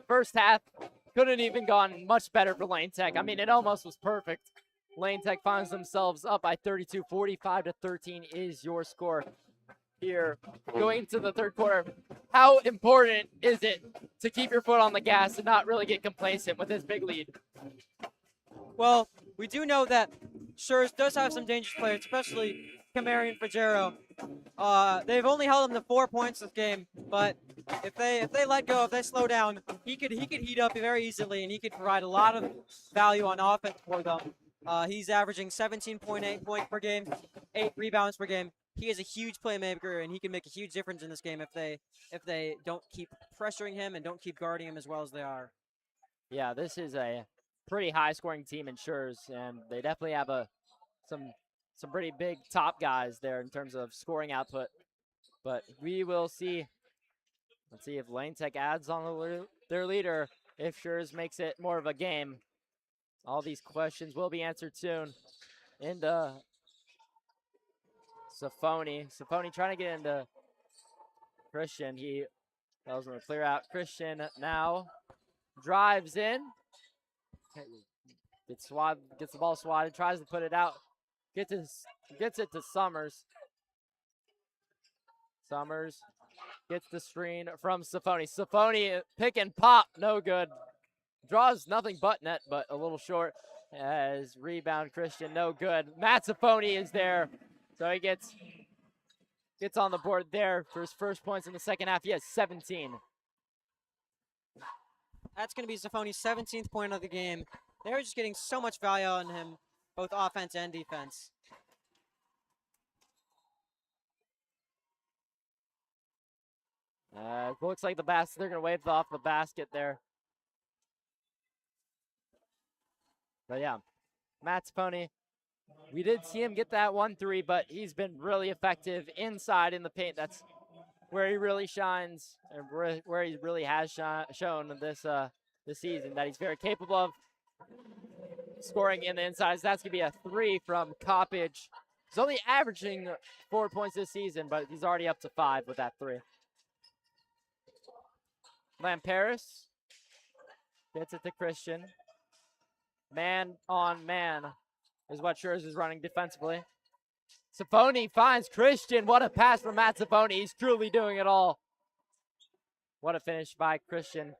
A: First half couldn't even gone much better for Lane Tech. I mean, it almost was perfect. Lane Tech finds themselves up by 32, 45-13 is your score here. Going into the third quarter, how important is it to keep your foot on the gas and not really get complacent with this big lead?
B: Well, we do know that Schurz does have some dangerous players, especially Kamari and Fajero. They've only held him to 4 points this game, but if they let go, if they slow down, he could heat up very easily, and he could provide a lot of value on offense for them. He's averaging 17.8 points per game, 8 rebounds per game. He is a huge playmaker, and he can make a huge difference in this game if they don't keep pressuring him and don't keep guarding him as well as they are.
A: Yeah, this is a pretty high-scoring team in Schurz, and they definitely have some pretty big top guys there in terms of scoring output. But we will see. Let's see if Lane Tech adds on their leader, if Schurz makes it more of a game. All these questions will be answered soon. Into Safoni. Safoni trying to get into Christian. He tells him to clear out. Christian now drives in. Gets the ball swatted, tries to put it out. Gets it to Summers. Summers gets the screen from Safoni. Safoni pick and pop, no good. Draws nothing but net, but a little short. As rebound, Christian, no good. Matt Safoni is there, so he gets on the board there for his first points in the second half. He has 17.
B: That's going to be Safoni's 17th point of the game. They're just getting so much value on him, both offense and defense.
A: Looks like they're going to wave off the basket there. But yeah, Matt Safoni, we did see him get that 1-3, but he's been really effective inside in the paint. That's where he really shines, and where he really has shown this season, that he's very capable of scoring in the inside. So that's going to be a 3 from Coppage. He's only averaging 4 points this season, but he's already up to 5 with that 3. Lamperis gets it to Christian. Man on man is what Schurz is running defensively. Safoni finds Christian. What a pass from Matt Safoni. He's truly doing it all. What a finish by Christian.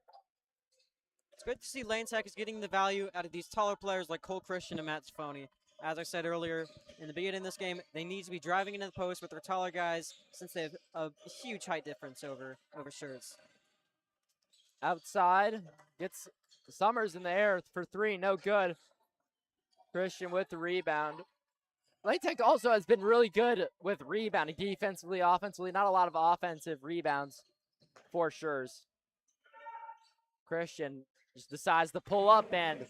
B: It's good to see Lane Tech is getting the value out of these taller players like Cole Christian and Matt Safoni. As I said earlier, in the beginning of this game, they need to be driving into the post with their taller guys since they have a huge height difference over Schurz.
A: Outside, gets Summers in the air for 3, no good. Christian with the rebound. Lane Tech also has been really good with rebounding defensively, offensively. Not a lot of offensive rebounds for Schurz. Christian just decides to pull up, and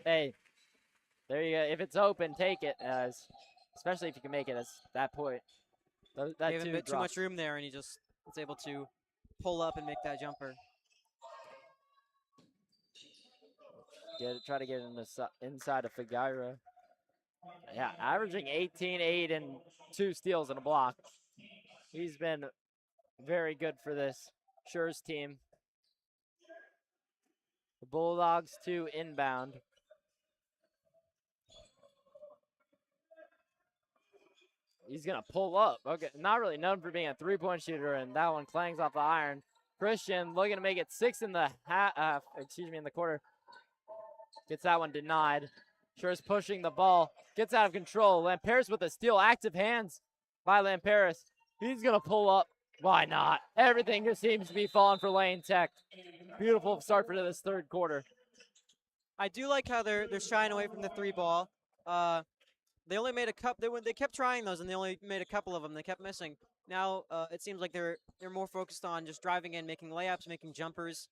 A: hey, there you go. If it's open, take it, especially if you can make it at that point. That
B: gave him a bit too much room there, and he just was able to pull up and make that jumper.
A: Try to get in the inside of Figueira. Yeah, averaging 18, 8, and 2 steals and a block. He's been very good for this Schurz team. The Bulldogs to inbound. He's going to pull up. Okay, not really known for being a three-point shooter, and that one clangs off the iron. Christian looking to make it 6 in the in the quarter. Gets that one denied. Schurz pushing the ball. Gets out of control. Lamperis with a steal. Active hands by Lamperis. He's going to pull up. Why not? Everything just seems to be falling for Lane Tech. Beautiful start for this third quarter.
B: I do like how they're shying away from the 3 ball. They only made a couple. They kept trying those, and they only made a couple of them. They kept missing. Now it seems like they're more focused on just driving in, making layups, making jumpers.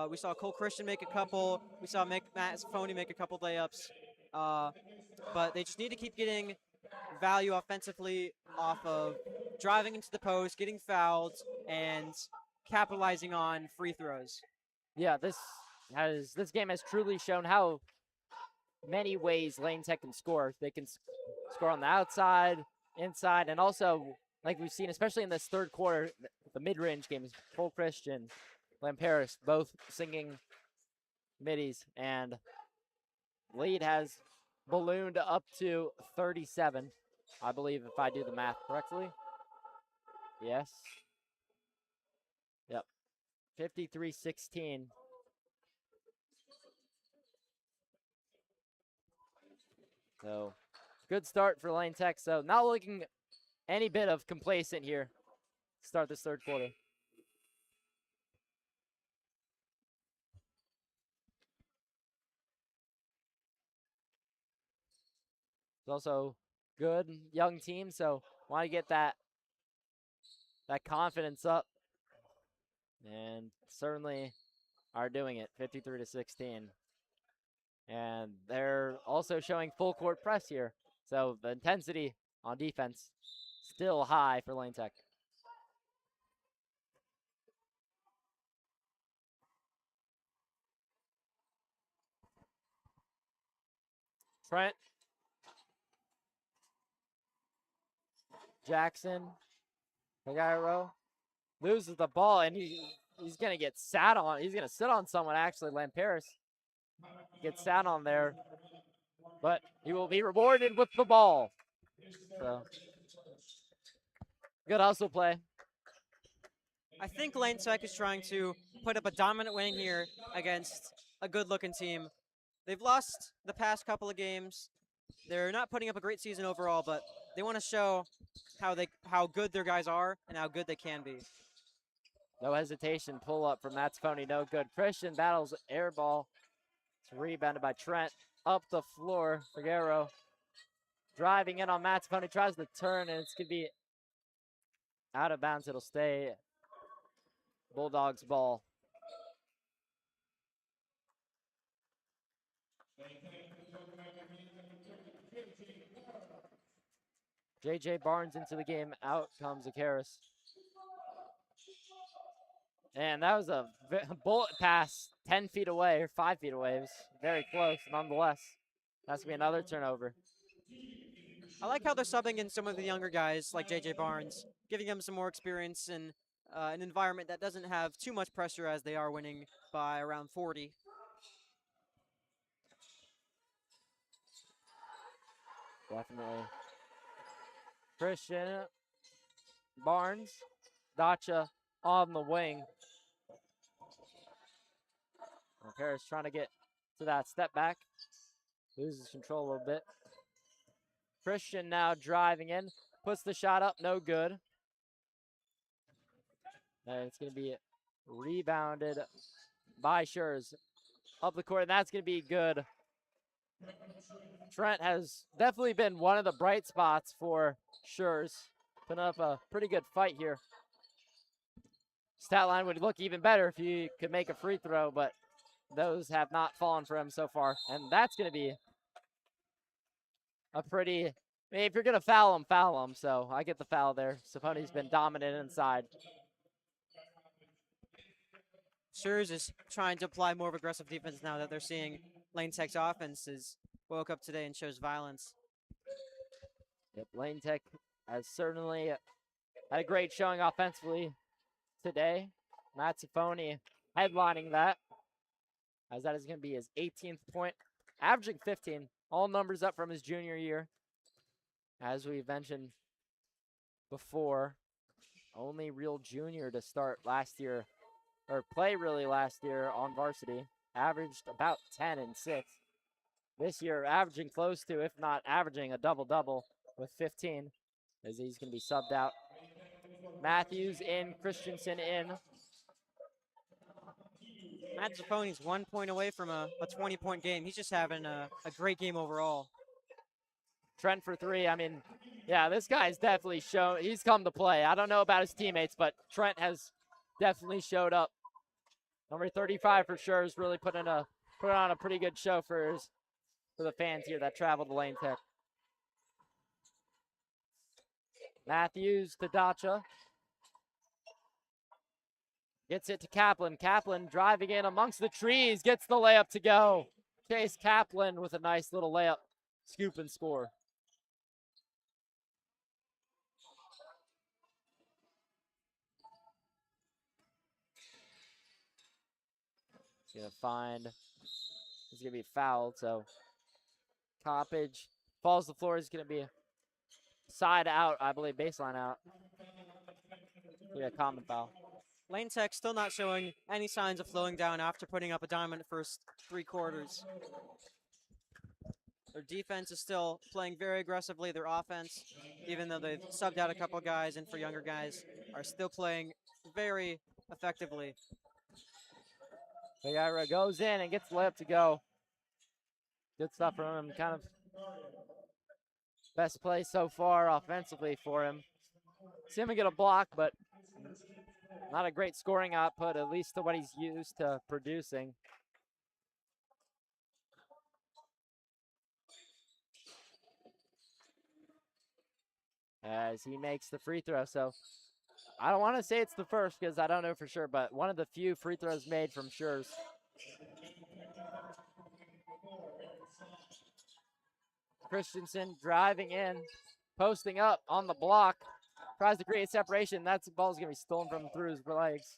B: We saw Cole Christian make a couple. We saw Matt Safoni make a couple layups. But they just need to keep getting value offensively off of driving into the post, getting fouled, and capitalizing on free throws.
A: Yeah, this game has truly shown how many ways Lane Tech can score. They can score on the outside, inside, and also, like we've seen, especially in this third quarter, the mid-range games, Cole Christian, Lamperis, both singing middies, and lead has ballooned up to 37, I believe, if I do the math correctly. Yes. Yep. 53-16. So, good start for Lane Tech. So, not looking any bit of complacent here. Start this third quarter. It's also good young team, so want to get that confidence up, and certainly are doing it. 53-16, and they're also showing full court press here. So the intensity on defense still high for Lane Tech. Trent Jackson, Figueroa loses the ball, and he's going to get sat on. He's going to sit on someone, actually. Lamperis gets sat on there, but he will be rewarded with the ball. So, good hustle play.
B: I think Lane Tech is trying to put up a dominant win here against a good-looking team. They've lost the past couple of games. They're not putting up a great season overall, but they want to show how good their guys are and how good they can be.
A: No hesitation, pull up from Mazzafoni, no good. Christian battles air ball. It's rebounded by Trent. Up the floor, Figueroa driving in on Mazzafoni, tries to turn, and it's going to be out of bounds. It'll stay Bulldogs ball. J.J. Barnes into the game. Out comes Akaris. And that was a bullet pass 10 feet away or 5 feet away. It was very close nonetheless. That's going to be another turnover.
B: I like how they're subbing in some of the younger guys like J.J. Barnes, giving them some more experience in an environment that doesn't have too much pressure as they are winning by around 40.
A: Definitely. Christian Barnes, Dacha on the wing. Paris trying to get to that step back. Loses control a little bit. Christian now driving in. Puts the shot up, no good. And it's going to be rebounded by Schurz. Up the court, and that's going to be good. Trent has definitely been one of the bright spots for Schurz. Putting up a pretty good fight here. Stat line would look even better if you could make a free throw, but those have not fallen for him so far. And that's going to be a pretty, I mean, if you're going to foul him, foul him. So I get the foul there. Saponi's been dominant inside.
B: Schurz is trying to apply more of aggressive defense now that they're seeing Lane Tech's offense is woke up today and shows violence.
A: Yep, Lane Tech has certainly had a great showing offensively today. Mazzafoni headlining that, as that is going to be his 18th point, averaging 15. All numbers up from his junior year. As we've mentioned before, only real junior to start last year, or play really last year on varsity. Averaged about 10 and 6. This year, averaging close to, if not averaging, a double-double with 15, as he's going to be subbed out. Matthews in, Christensen in.
B: Mazzafoni's 1 point away from a 20-point game. He's just having a great game overall.
A: Trent for three. I mean, yeah, this guy's definitely shown. He's come to play. I don't know about his teammates, but Trent has definitely showed up. Number 35 for sure is really put on a pretty good show for the fans here that traveled to Lane Tech. Matthews to Dacha. Gets it to Kaplan. Kaplan driving in amongst the trees. Gets the layup to go. Chase Kaplan with a nice little layup, scoop and score. He's gonna be fouled, so Coppage falls to the floor. Is gonna be a side out, I believe, baseline out. Yeah, common foul.
B: Lane Tech still not showing any signs of slowing down after putting up a dominant first 3 quarters. Their defense is still playing very aggressively. Their offense, even though they've subbed out a couple guys and for younger guys, are still playing very effectively.
A: Figueroa goes in and gets the layup to go. Good stuff from him. Kind of best play so far offensively for him. See him get a block, but not a great scoring output, at least to what he's used to producing. As he makes the free throw, so I don't want to say it's the first because I don't know for sure, but one of the few free throws made from Schurz. Christensen driving in, posting up on the block, tries to create separation. That ball's going to be stolen from him through his legs.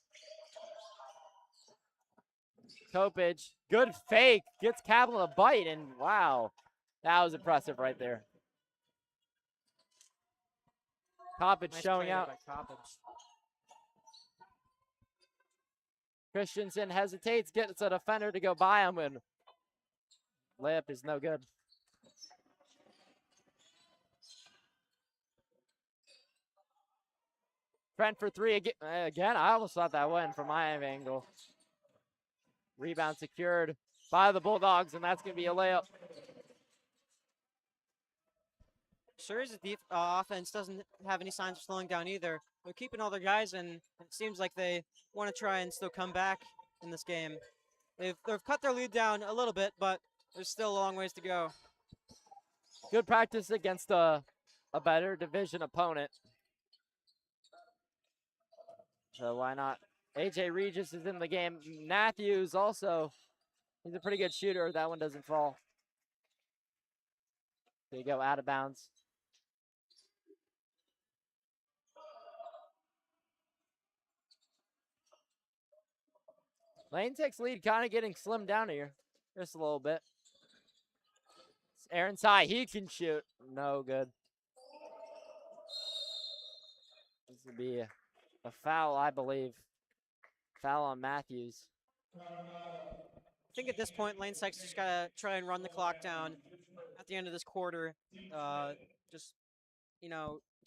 A: Kopich, good fake, gets Kaplan a bite, and wow, that was impressive right there. Kopich
B: Nice
A: showing
B: play
A: out.
B: by Coppage.
A: Christensen hesitates, gets a defender to go by him, and layup is no good. Trent for three again. I almost thought that went from my angle. Rebound secured by the Bulldogs, and that's going to be a layup.
B: Schurz's offense doesn't have any signs of slowing down either. They're keeping all their guys, and it seems like they want to try and still come back in this game. They've cut their lead down a little bit, but there's still a long ways to go.
A: Good practice against a better division opponent. So why not? AJ Regis is in the game. Matthews also, he's a pretty good shooter. That one doesn't fall. There you go, out of bounds. Lane Tech's lead kind of getting slimmed down here. Just a little bit. It's Aaron Tsai, he can shoot. No good. This would be a foul, I believe. Foul on Matthews.
B: I think at this point, Lane Tech's just got to try and run the clock down at the end of this quarter. Just,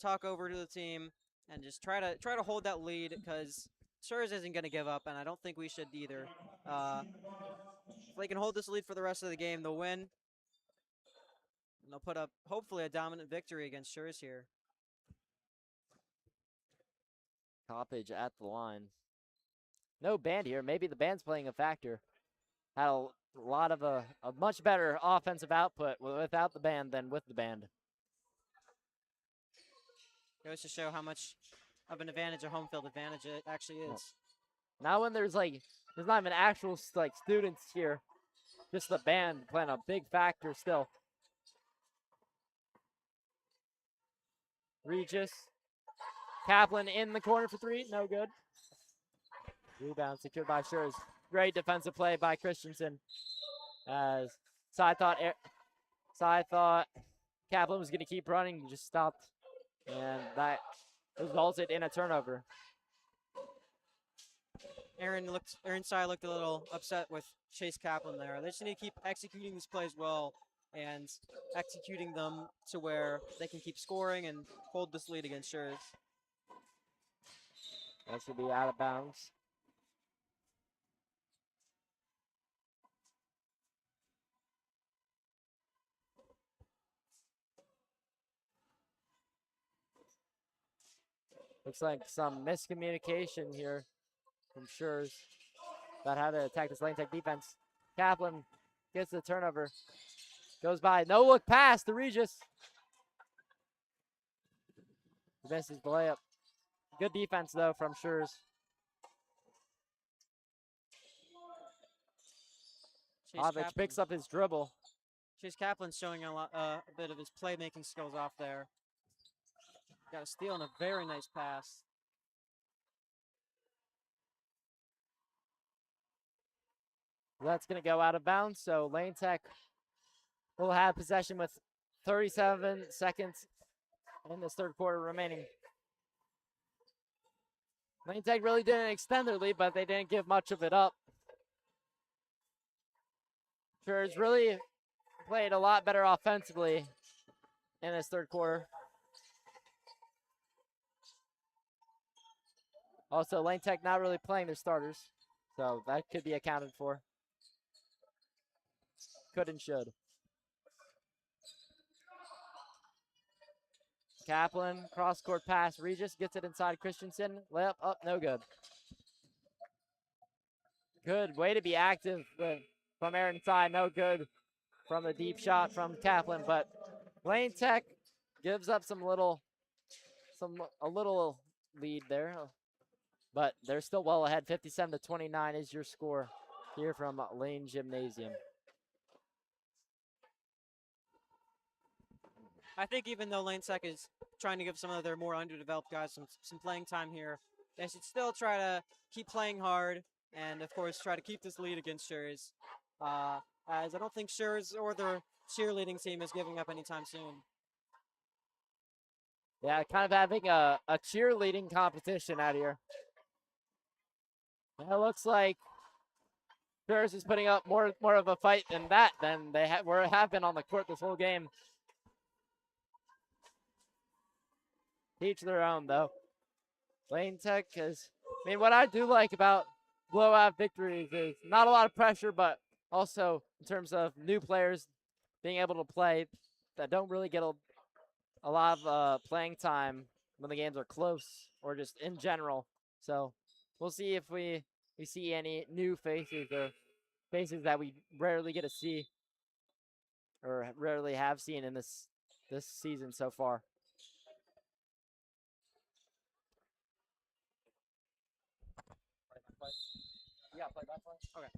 B: talk over to the team and just try to hold that lead because Schurz isn't going to give up, and I don't think we should either. If they can hold this lead for the rest of the game, they'll win. And they'll put up, hopefully, a dominant victory against Schurz here.
A: Coppage at the line. No band here. Maybe the band's playing a factor. Had a lot of a much better offensive output without the band than with the band.
B: Goes to show how much of an advantage, a home field advantage it actually is.
A: Now when there's not even actual students here, just the band playing a big factor still. Regis. Kaplan in the corner for three, no good. Rebound secured by Schurz. Great defensive play by Christensen. As Sai thought Kaplan was going to keep running, he just stopped. And that resulted in a turnover.
B: Aaron Tsai looked a little upset with Chase Kaplan there. They just need to keep executing these plays well and executing them to where they can keep scoring and hold this lead against Schurz.
A: That should be out of bounds. Looks like some miscommunication here from Schurz about how to attack this Lane Tech defense. Kaplan gets the turnover. Goes by. No look pass to Regis. He misses the layup. Good defense, though, from Schurz. Hovic picks up his dribble.
B: Chase Kaplan's showing a bit of his playmaking skills off there. Got a steal and a very nice pass.
A: That's going to go out of bounds, so Lane Tech will have possession with 37 seconds in this third quarter remaining. Lane Tech really didn't extend their lead, but they didn't give much of it up. Schurz really played a lot better offensively in this third quarter. Also, Lane Tech not really playing their starters, so that could be accounted for. Could and should. Kaplan, cross-court pass. Regis gets it inside Christensen. Layup up, no good. Good way to be active from Aaron side. No good from a deep shot from Kaplan, but Lane Tech gives up a little lead there, but they're still well ahead. 57-29 is your score here from Lane Gymnasium.
B: I think even though Lane Tech is trying to give some of their more underdeveloped guys some playing time here, they should still try to keep playing hard and, of course, try to keep this lead against Schurz, as I don't think Schurz or their cheerleading team is giving up anytime soon.
A: Yeah, kind of having a cheerleading competition out here. It looks like Schurz is putting up more of a fight than they have been on the court this whole game. Each their own, though. Lane Tech what I do like about blowout victories is not a lot of pressure, but also in terms of new players being able to play that don't really get a lot of playing time when the games are close or just in general. So we'll see if we see any new faces or faces that we rarely get to see or rarely have seen in this season so far. Yeah, play by play.
B: Okay.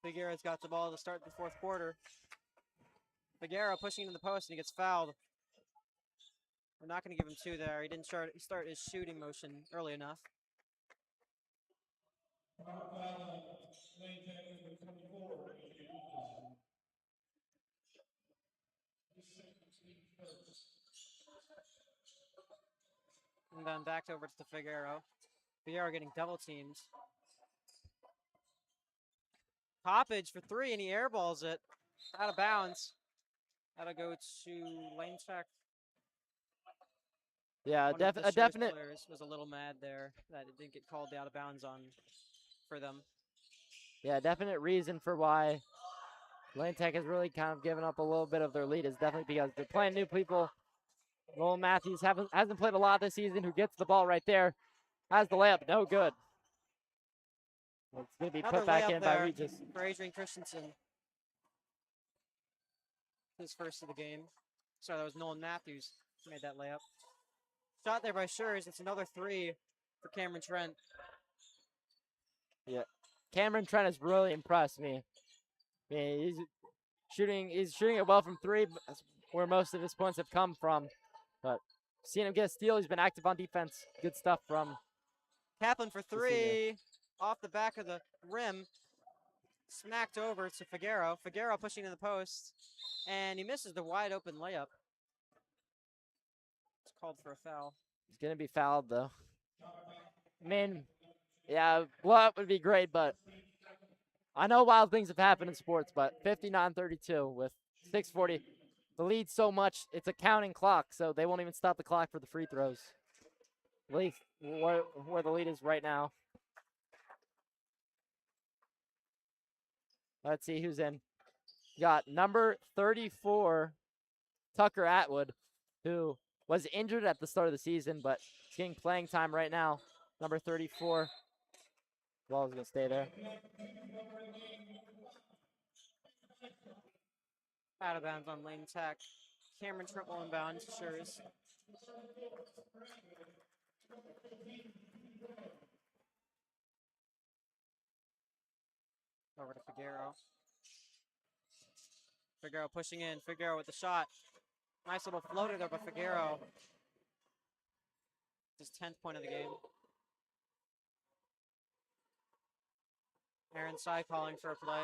B: Figueroa's got the ball to start the fourth quarter. Figueroa pushing into the post and he gets fouled. We're not going to give him two there. He didn't start his shooting motion early enough. And then back over to Figueroa. Figueroa getting double teamed. Hoppage for three, and he airballs it out of bounds. That'll go to Lane Tech.
A: Yeah,
B: One of the
A: a definite
B: players was a little mad there that it didn't get called out of bounds for them.
A: Yeah, definite reason for why Lane Tech has really kind of given up a little bit of their lead is definitely because they're playing new people. Nolan Matthews hasn't played a lot this season. Who gets the ball right there? Has the layup, no good. It's going to be
B: Another
A: put back
B: layup
A: in by
B: there
A: Regis.
B: for Adrian Christensen. His first of the game. Sorry, that was Nolan Matthews who made that layup. Shot there by Schurz. It's another three for Cameron Trent.
A: Yeah, Cameron Trent has really impressed me. I mean, he's shooting it well from three, that's where most of his points have come from. But seeing him get a steal, he's been active on defense. Good stuff from
B: Kaplan for three, off the back of the rim. Smacked over to Figueroa. Figueroa pushing in the post, and he misses the wide open layup. It's called for a foul.
A: He's going to be fouled, though. I mean, yeah, blowout would be great, but I know wild things have happened in sports, but 59-32 with 6:40. The lead so much, it's a counting clock, so they won't even stop the clock for the free throws. At least where the lead is right now. Let's see who's in. Got number 34, Tucker Atwood, who was injured at the start of the season, but is getting playing time right now. Number 34. Ball's going to stay there.
B: Out of bounds on Lane Tech. Cameron Trent will inbound to Schurz. Over to Figueroa. Figueroa pushing in. Figueroa with the shot. Nice little floater there by Figueroa. His 10th point of the game. Aaron Sy calling for a play.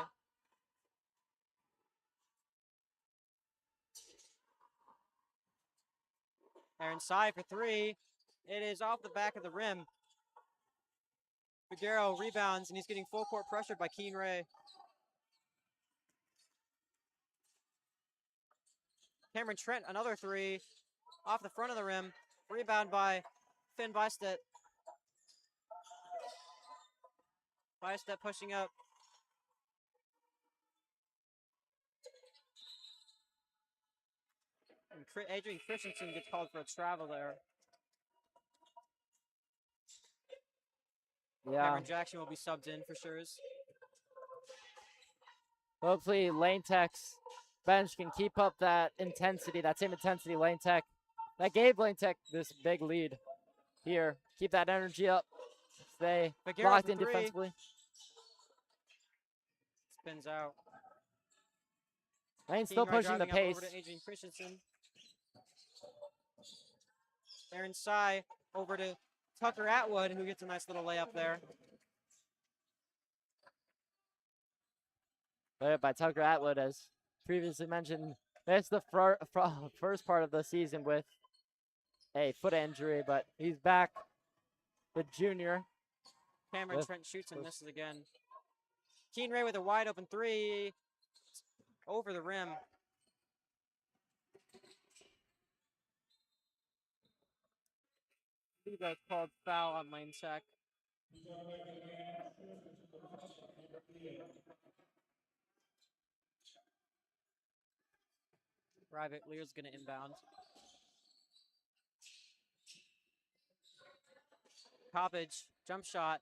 B: Aaron Sy for three. It is off the back of the rim. Figueroa rebounds, and he's getting full court pressured by Keen Ray. Cameron Trent, another three. Off the front of the rim. Rebound by Finn Bystedt. Bystedt pushing up. And Adrian Christensen gets called for a travel there.
A: Yeah.
B: Cameron Jackson will be subbed in for Schurz.
A: Hopefully Lane Tech's bench can keep up that intensity, that same intensity Lane Tech. That gave Lane Tech this big lead here. Keep that energy up. Stay
B: Figueroa
A: locked
B: for
A: in
B: three.
A: defensively.
B: Spins out.
A: Lane's still
B: Keen Ray
A: pushing the
B: driving up
A: pace.
B: over to Adrian Christensen. Aaron Sy over to Tucker Atwood, who gets a nice little layup there.
A: Layup by Tucker Atwood, as previously mentioned. Missed the first part of the season with a foot injury, but he's back. The junior.
B: Cameron Trent shoots and misses again. Keen Ray with a wide open three. Over the rim. I think that's called foul on Lane Tech. Private Lear's going to inbound. Coppage, jump shot.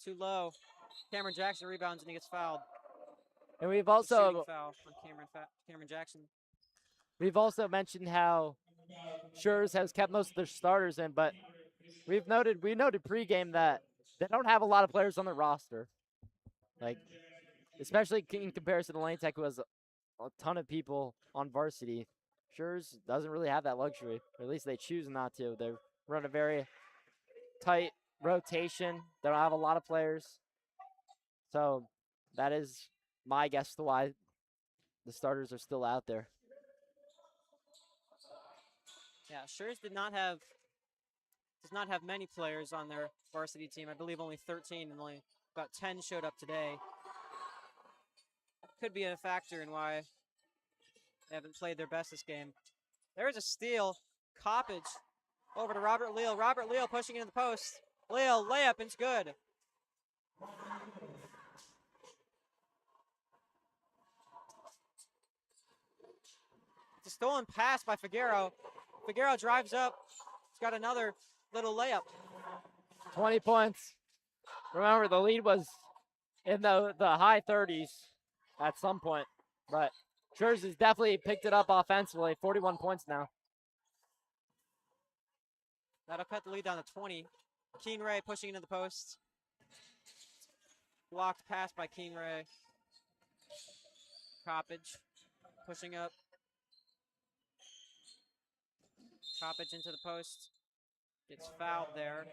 B: Too low. Cameron Jackson rebounds and he gets fouled.
A: And we've
B: It's a shooting
A: also
B: foul on Cameron Jackson.
A: we've also mentioned how Schurz has kept most of their starters in, but we noted pregame that they don't have a lot of players on their roster. Like, especially in comparison to Lane Tech, who has a ton of people on varsity. Schurz doesn't really have that luxury, or at least they choose not to. They run a very tight rotation. They don't have a lot of players. So that is my guess to why the starters are still out there.
B: Yeah, Schurz does not have many players on their varsity team. I believe only 13, and only about 10 showed up today. Could be a factor in why they haven't played their best this game. There's a steal. Coppage over to Robert Leal. Robert Leal pushing into the post. Leal layup, and it's good. It's a stolen pass by Figueroa. Figueroa drives up. He's got another little layup.
A: 20 points. Remember, the lead was in the high 30s at some point, but Schurz has definitely picked it up offensively. 41 points now.
B: That'll cut the lead down to 20. Keen Ray pushing into the post. Blocked pass by Keen Ray. Coppage pushing up. Coppage into the post. Gets fouled there.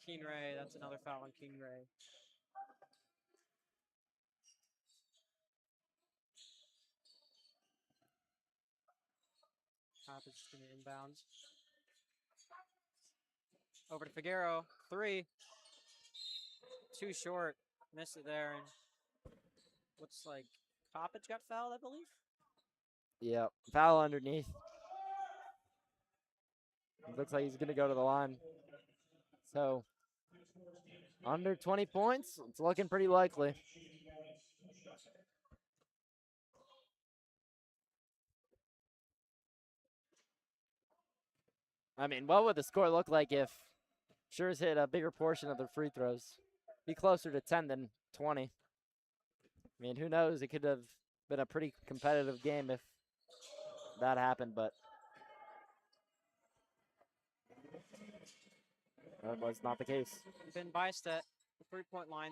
B: Keen Ray, that's another foul on Keen Ray. Coppage is going to inbound. Over to Figueroa. Three. Too short. Missed it there. And looks like Coppage got fouled, I believe.
A: Yeah, foul underneath. It looks like he's going to go to the line. So, under 20 points, it's looking pretty likely. I mean, what would the score look like if Schurz hit a bigger portion of their free throws? Be closer to 10 than 20. I mean, who knows? It could have been a pretty competitive game if that happened, but that was not the case.
B: Finn Bystedt the three-point line.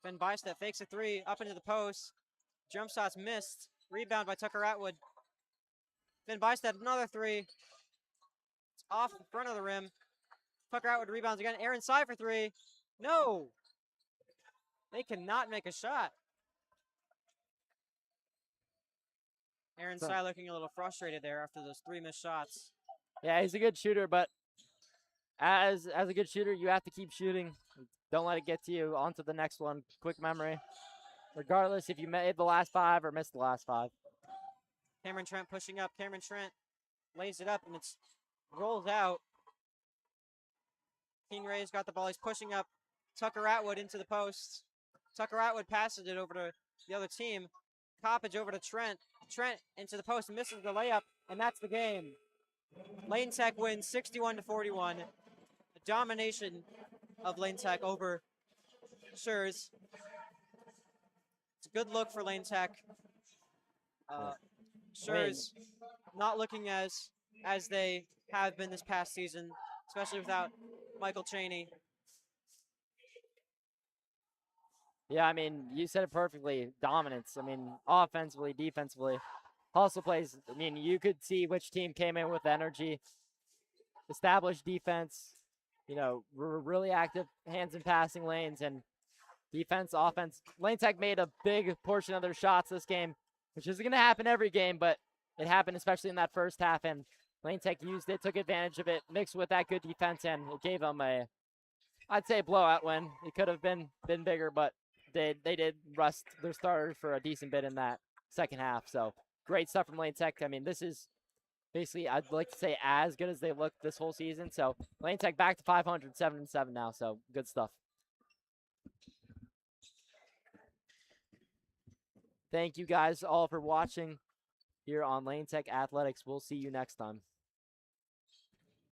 B: Finn Bystedt fakes a three up into the post. Jump shot's missed. Rebound by Tucker Atwood. Finn Bystedt, another three. It's off the front of the rim. Tucker Atwood rebounds again. Aaron Sy for three. No! They cannot make a shot. Aaron Sy looking a little frustrated there after those three missed shots.
A: Yeah, he's a good shooter, but as a good shooter, you have to keep shooting. Don't let it get to you. On to the next one. Quick memory. Regardless if you made the last 5 or missed the last 5.
B: Cameron Trent pushing up. Cameron Trent lays it up, and it's rolls out. King Ray's got the ball. He's pushing up. Tucker Atwood into the post. Tucker Atwood passes it over to the other team. Coppage over to Trent. Trent into the post and misses the layup, and that's the game. Lane Tech wins 61-41. A domination of Lane Tech over Schurz. It's a good look for Lane Tech. Schurz not looking as they have been this past season, especially without Michael Chaney.
A: Yeah, I mean, you said it perfectly. Dominance. I mean, offensively, defensively. Hustle plays. I mean, you could see which team came in with energy. Established defense. You know, really active hands and passing lanes, and defense, offense. Lane Tech made a big portion of their shots this game, which isn't going to happen every game, but it happened especially in that first half, and Lane Tech used it, took advantage of it, mixed with that good defense, and it gave them I'd say, blowout win. It could have been bigger, but they did rest their starters for a decent bit in that second half. So great stuff from Lane Tech. I mean, this is basically, I'd like to say, as good as they looked this whole season. So Lane Tech back to 500, 7-7 now. So good stuff. Thank you guys all for watching here on Lane Tech Athletics. We'll see you next time.